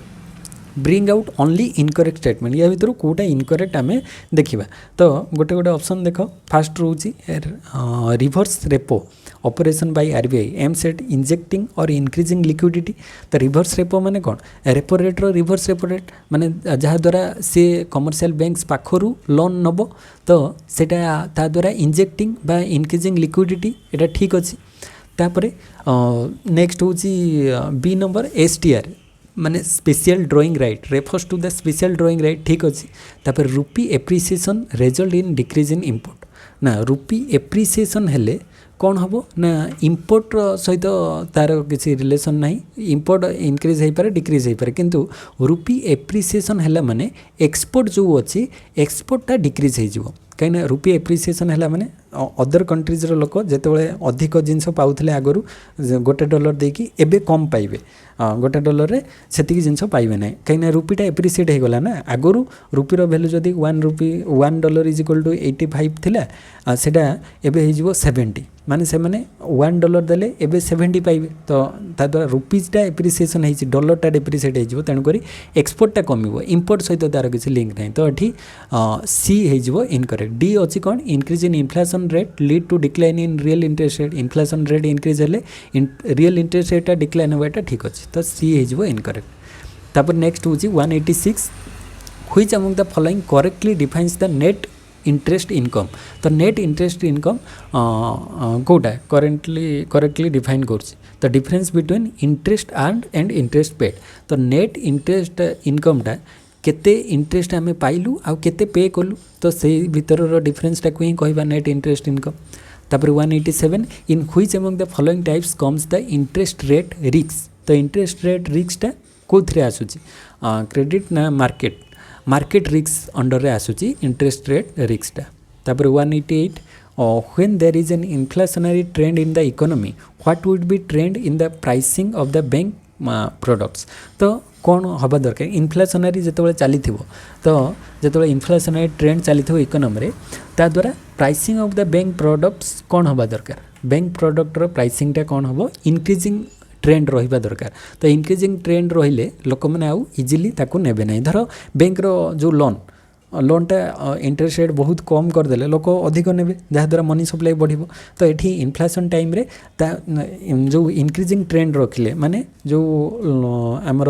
bring out only incorrect statement या भीतर कोटा इनकरेक्ट आम देखा। तो गोटे गोटे ऑप्शन देख फास्ट रोचे reverse repo operation by RBI aims at injecting और इंक्रीजिंग लिक्विडिटी। तो रिवर्स रेपो माने कौन रेपो रेट रो रिवर्स रेपो रेट माने जहाँ द्वारा सी कमर्शियल बैंक्स पाखरु लोन नब तो सेटा ता द्वारा इंजेक्टिंग बा इंक्रीजिंग लिक्विडिटी एटा ठीक अच्छी। तापर नेक्स्ट हूँ बी नंबर एसटीआर माने special drawing right refers to the special drawing right ठीक अच्छी। तापर rupee appreciation result in decrease in import ना रुपी एप्रिसिएशन हेले कौन हम ना इंपोर्ट सहित तार किसी रिलेशन ना इंपोर्ट इनक्रीज हो पारे डिक्रीज हो पारे किंतु रुपी एप्रिसिएशन है माने एक्सपोर्ट जो अच्छी एक्सपोर्टा डिक्रीज हो कहीं रुपी एप्रिसिएशन है माने अदर कंट्रीज लोक जिते अधिक जिनस पाऊे आगु गोटे डॉलर देकी एबे कम पाइबे गोटे डॉलर रे सेतिकी जिनस पाइबे ना कहीं रुपीटा एप्रिसिएट हो गला ना आगु रुपीर वैल्यू जदि $1 इज इक्वल टू 85 थिला सेटा एबे हो 70 माने से माने $1 देले एबे 70 पाइबे तो ता द्वारा रुपीजटा एप्रिसिएशन होइछि डॉलरटा डेप्रिसिएट हो तेणुक एक्सपोर्टटा कमिवो इंपोर्ट सहित तार किसी लिंक नहीं तो ये सी हो इनकरेक्ट डी अच्छी कौन increase in inflation rate lead to decline in real interest rate inflation rate increase हेले रियल इंटरेस्ट रेटा डिक्लाइन होगा ठीक अच्छे तो सी हो इनकरेक्ट तापर नेक्स्ट हूँ 186 which among the following correctly defines the net interest income तो नेट इंटरेस्ट इनकम कौटा करेक्टली डिफाइन कर तो difference between interest earned and interest paid तो नेट इंटरेस्ट इनकमटा केते इंटरेस्ट आम पाइलु आउ केते पे कलु तो से भीतर डिफरेंसटा को ही कहबा नेट इंटरेस्ट इनकम तापर 187 in which among the following types comes the interest rate risk तो इंटरेस्ट रेट रिस्कटा कोथरे आसुची क्रेडिट ना मार्केट रिस्क अंडर रे आसुची इंटरेस्ट रेट रिस्कटा तापर 188 when there is an inflationary trend in the economy what would be trend in the pricing of the bank products तो कौन हवा दरकार इन्फ्लेशनरी जो चली तो जो इन्फ्लेशनरी ट्रेंड चली इकोनॉमी ता द्वारा pricing of the bank products कौन हवा दरकार बैंक प्रोडक्टर प्राइसिंगटा कौन हम इंक्रीजिंग ट्रेंड रहिबा दरकार तो इंक्रीजिंग ट्रेंड रहिले लोक मैंने आउ इजिली ताकू नेबे नहीं धर बैंक जो लोनटा इंटरेस्ट रेट बहुत कम करदे लोक अधिक ने जहाँद्वारा मनी सप्लाई बढ़ो तो ये इन्फ्लेशन टाइम रे जो इंक्रीजिंग ट्रेंड रखिले माने जो आमर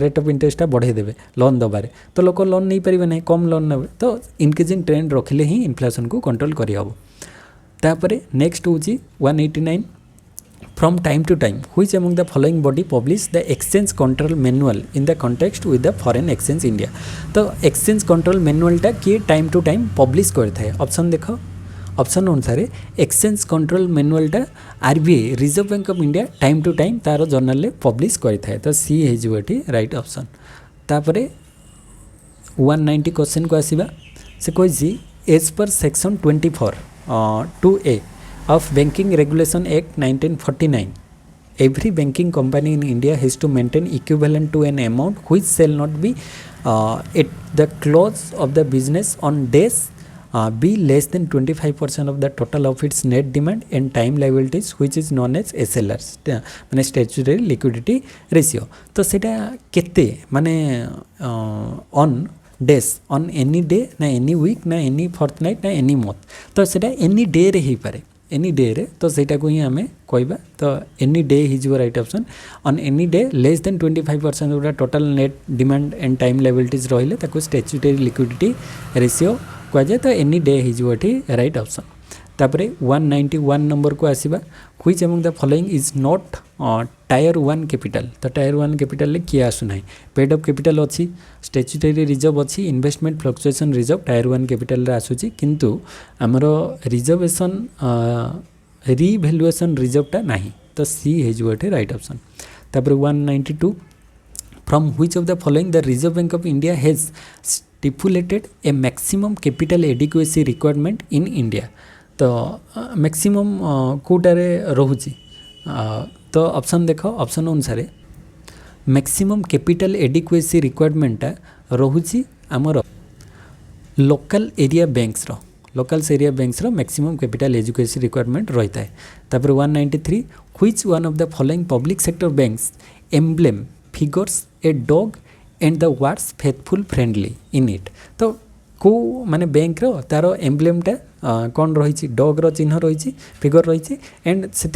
रेट ऑफ इंटरेस्ट बढ़े देवे लोन दबारे तो लोक लोन नहीं पारे ना कम लोन ने तो इंक्रीजिंग ट्रेंड रखिले ही इन्फ्लेशन को कंट्रोल करहब तापर नेक्स्ट हूँ 189 From time to time, which among the following body publish the exchange control manual in the context with the foreign exchange India? तो exchange control manual टा किए time to time publish करता है ऑप्शन देखो ऑप्शन अनुसार exchange control manual टा RBI reserve bank of India time to time तार जर्नल ले पब्लिश करता है तो सी है राइट ऑप्शन तापर 190 क्वेश्चन को आसीबा से कहि as per section 24 2A of Banking Regulation Act 1949 every banking company in India has to maintain equivalent to an amount which shall not be at the close of the business on days be less than 25% of the total of its net demand and time liabilities which is known as SLRs माने statutory liquidity ratio तो सेटा केते माने on days on any day ना any week ना any fortnight ना any month तो सेटा any day रे ही पारे एनी डे रे तो सेटा को ही आमे कहबा तो any day is right option on any day less than 25% of the total net demand and time liabilities रहिले ताको स्टैट्यूटरी लिक्विडिटी रेशियो कह जाए तो any day is right option तापर 191 नंबर को आसीबा which among the following is not tier 1 capital तो टायर 1 कैपिटल ले किए आसु नाही पेड अप कैपिटल अच्छी स्टैट्यूटरी रिजर्व अच्छी investment fluctuation reserve tier 1 capital रे आसुची किंतु हमर रिजर्वेशन रिवैल्यूएशन रिजर्वटा नाही तो सी हे राइट ऑप्शन तापर 192 from which of the following the reserve bank of India has stipulated A maximum capital adequacy requirement in India तो मैक्सिमम कोटारे रोची तो ऑप्शन देखो ऑप्शन अनुसार मैक्सिमम कैपिटल एडिक्वेसी रिक्वायरमेंटा रोची आमर लोकल एरिया बैंक्स रो मैक्सिमम कैपिटल एजुकेसी रिक्वायरमेंट रहता है तापर 193 which one of the following public sector banks emblem figures a dog and the words faithful friendly in it तो को माने बैंक रो तार एम्ब्लेमटा कौन रही डॉग रो चिन्ह रही फिगर रही एंड से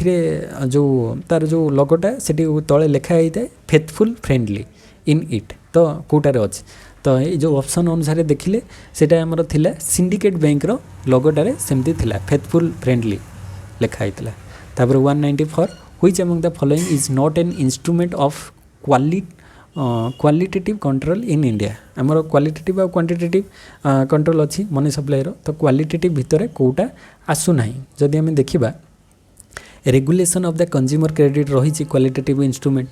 जो तार जो लोगोटा से तले लिखा होता है फेथफुल फ्रेंडली इन इट तो कोटार अच्छे तो ये जो ऑप्शन अनुसार देखिले सेटा हमर थिला सिंडिकेट बैंक रो लोगोटारे सेमती थिला फेथफुल फ्रेंडली लिखा होता तापर 194 which among the following is not an instrument of qualitative control in India आमर क्वालिटेटिव आ क्वांटिटेटिव कंट्रोल अच्छी मनी सप्लाई तो क्वालिटेटिव भितर कोटा आसु नाही जदि आम देखिबा regulation of the consumer credit रही qualitative instrument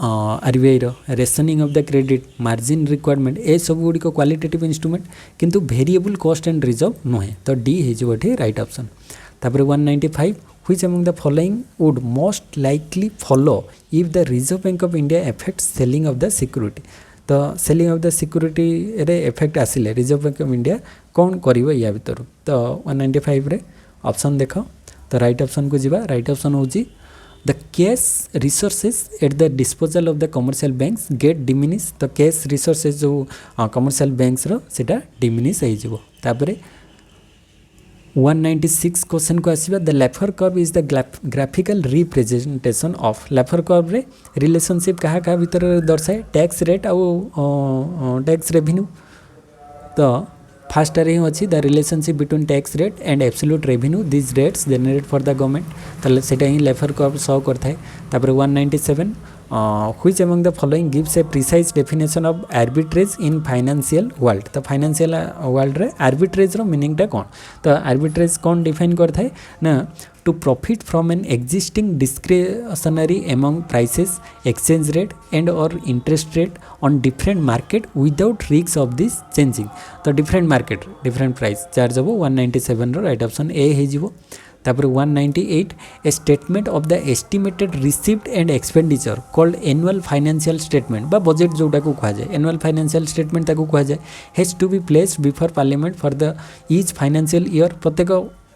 RBI rationing of the credit margin requirement ए सब गुड़िक क्वालिटेटिव इंस्ट्रूमेंट किंतु वेरिएबल कॉस्ट एंड रिजर्व नुहे तो डी हो राइट ऑप्शन। तापर 195 which among the following would most likely follow if the reserve bank of India effect selling of the security. तो सेलिंग ऑफ द सिक्योरिटी रे एफेक्ट आसिले रिजर्व बैंक ऑफ इंडिया कौन करिवो या भितर। तो 195 रे ऑप्शन देख तो राइट ऑप्शन को जीवा। राइट ऑप्शन होची the cash resources at the disposal of the commercial banks get diminish. तो कैश रिसोर्सेज जो कमर्शियल बैंक्स रो सेटा डिमिनिश हो जिवो। तापरे 196 क्वेश्चन को आसीबा the Laffer curve is the graphical representation of. Laffer curve रे रिलेशनशिप कहा कहा भीतर दर्शाए टैक्स रेट आउ टैक्स रेवेन्यू। तो फास्ट रे अच्छी the relationship between tax rate and absolute revenue this rates generate for the government. तो सेटा ही लेफर कर्व शो करता है। तापर 197 which among the following gives a precise definition of arbitrage in financial world. तो फाइनेंशियल वर्ल्ड रे आर्बिट्रेज रो मीनिंगटा कौन। तो आर्बिट्रेज कौन डिफाइन करता है ना to profit from an existing discretionary among prices exchange rate and और interest rate on different market without risk of this changing. तो different market different price charge हम 197 रो राइट ऑप्शन ए हो। तापर 198 ए statement of the estimated received and expenditure called annual financial statement बा बजेट जोटा को कहा जाए एनुअल फाइनेंशियल स्टेटमेंट ताको कहा जाए has to be placed before parliament for the each financial year. प्रत्येक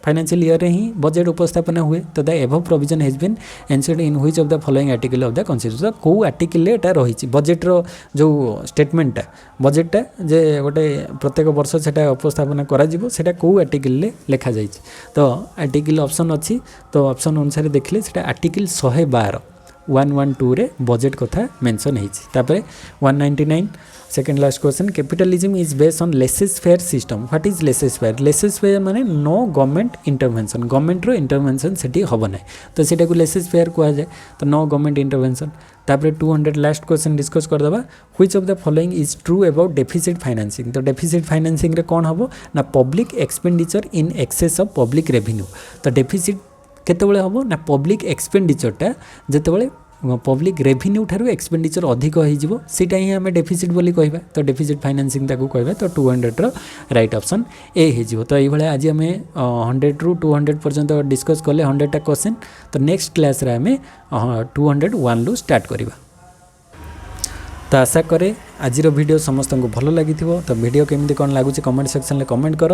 फाइनेंशियल ईयर रे ही बजेट उपस्थापन हुए। तो the above provision has been answered in which of the following article of the constitution. को आर्टिकल एटा रही बजेट रो जो स्टेटमेंटा बजेटा जे गोटे प्रत्येक वर्ष सेटा उपस्थापन करा जिवो सेटा को आर्टिकल ले लिखा जाई। तो आर्टिकल ऑप्शन अच्छी तो ऑप्शन अनुसार देखले सेटा आर्टिकल 112 112 रे बजेट कथा मेंशन होइछि। तापर 199 second last question capitalism is based on laces fair system. What is laces fair. Laces fair माने नो गवर्नमेंट इंटरवेंशन गवर्नमेंट रो इंटरवेंशन सेठी हबो नै तो सेटा को लेसेस फेयर कहा जाए। तो नो गवर्नमेंट इंटरवेंशन। तापर 200 लास्ट क्वेश्चन डिस्कस कर दबा which of the following is true about deficit financing. तो डेफिसिट फाइनेंसिंग रे कोन हबो ना public expenditure in excess of public revenue. तो डेफिसिट केतेबेले हबो ना पब्लिक एक्सपेंडिचरटा जेतेबेले पब्लिक रेवेन्यू ठारू एक्सपेंडिचर अधिक हो सीटा ही आम डेफिसिट बोली कहबा। तो डेफिसिट फाइनेंसिंग ताकू कहबा। तो 200 रो राइट ऑप्शन ए हो। तो ये आज आम 100 रू 200 पर्यंत डिस्कस कले 100टा क्वेश्चन। तो नेक्स्ट क्लास रे आम 201 रू स्टार्ट करवा। तो आशा करे आज वीडियो समस्त को भल लगी। तो वीडियो केमती कौन लगुच कमेंट सेक्शन में कमेंट कर।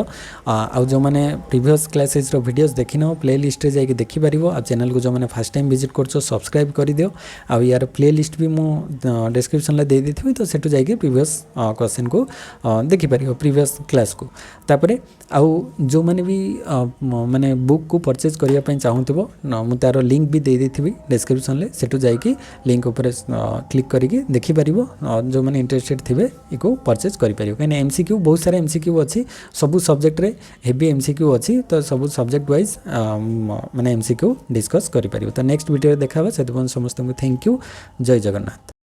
आउ जो मैंने प्रीवियस क्लासेस वीडियोस देखी न प्ले लिस्ट रे जाके देखि पारिबो। आ चैनल को जो मैंने फर्स्ट टाइम विजिट करछो सब्सक्राइब कर दियो। आ यार प्ले लिस्ट भी मु डिस्क्रिप्शन ले दे देथिबि तो सेटु जाके प्रीवियस क्वेश्चन को देखि पारिबो प्रीवियस क्लास को। तापरे आउ जो मैंने भी माने बुक को परचेज करिया पय चाहूतिबो मु तार लिंक भी दे देथिबि डिस्क्रिप्शन ले सेटु जाके लिंक ऊपर क्लिक करिके देखि पारिबो। जो मैंने इंटरेस्टेड थे इको परचेज करें कहीं एमसीक्यू बहुत सारा एमसीक्यू अच्छी सबू सब्जेक्ट रे हेवी एमसीक्यू अच्छी तो सब सब्जेक्ट वाइज मैंने एमसीक्यू डिस्कस करें। तो नेक्स्ट वीडियो देखा से समस्त थैंक यू। जय जगन्नाथ।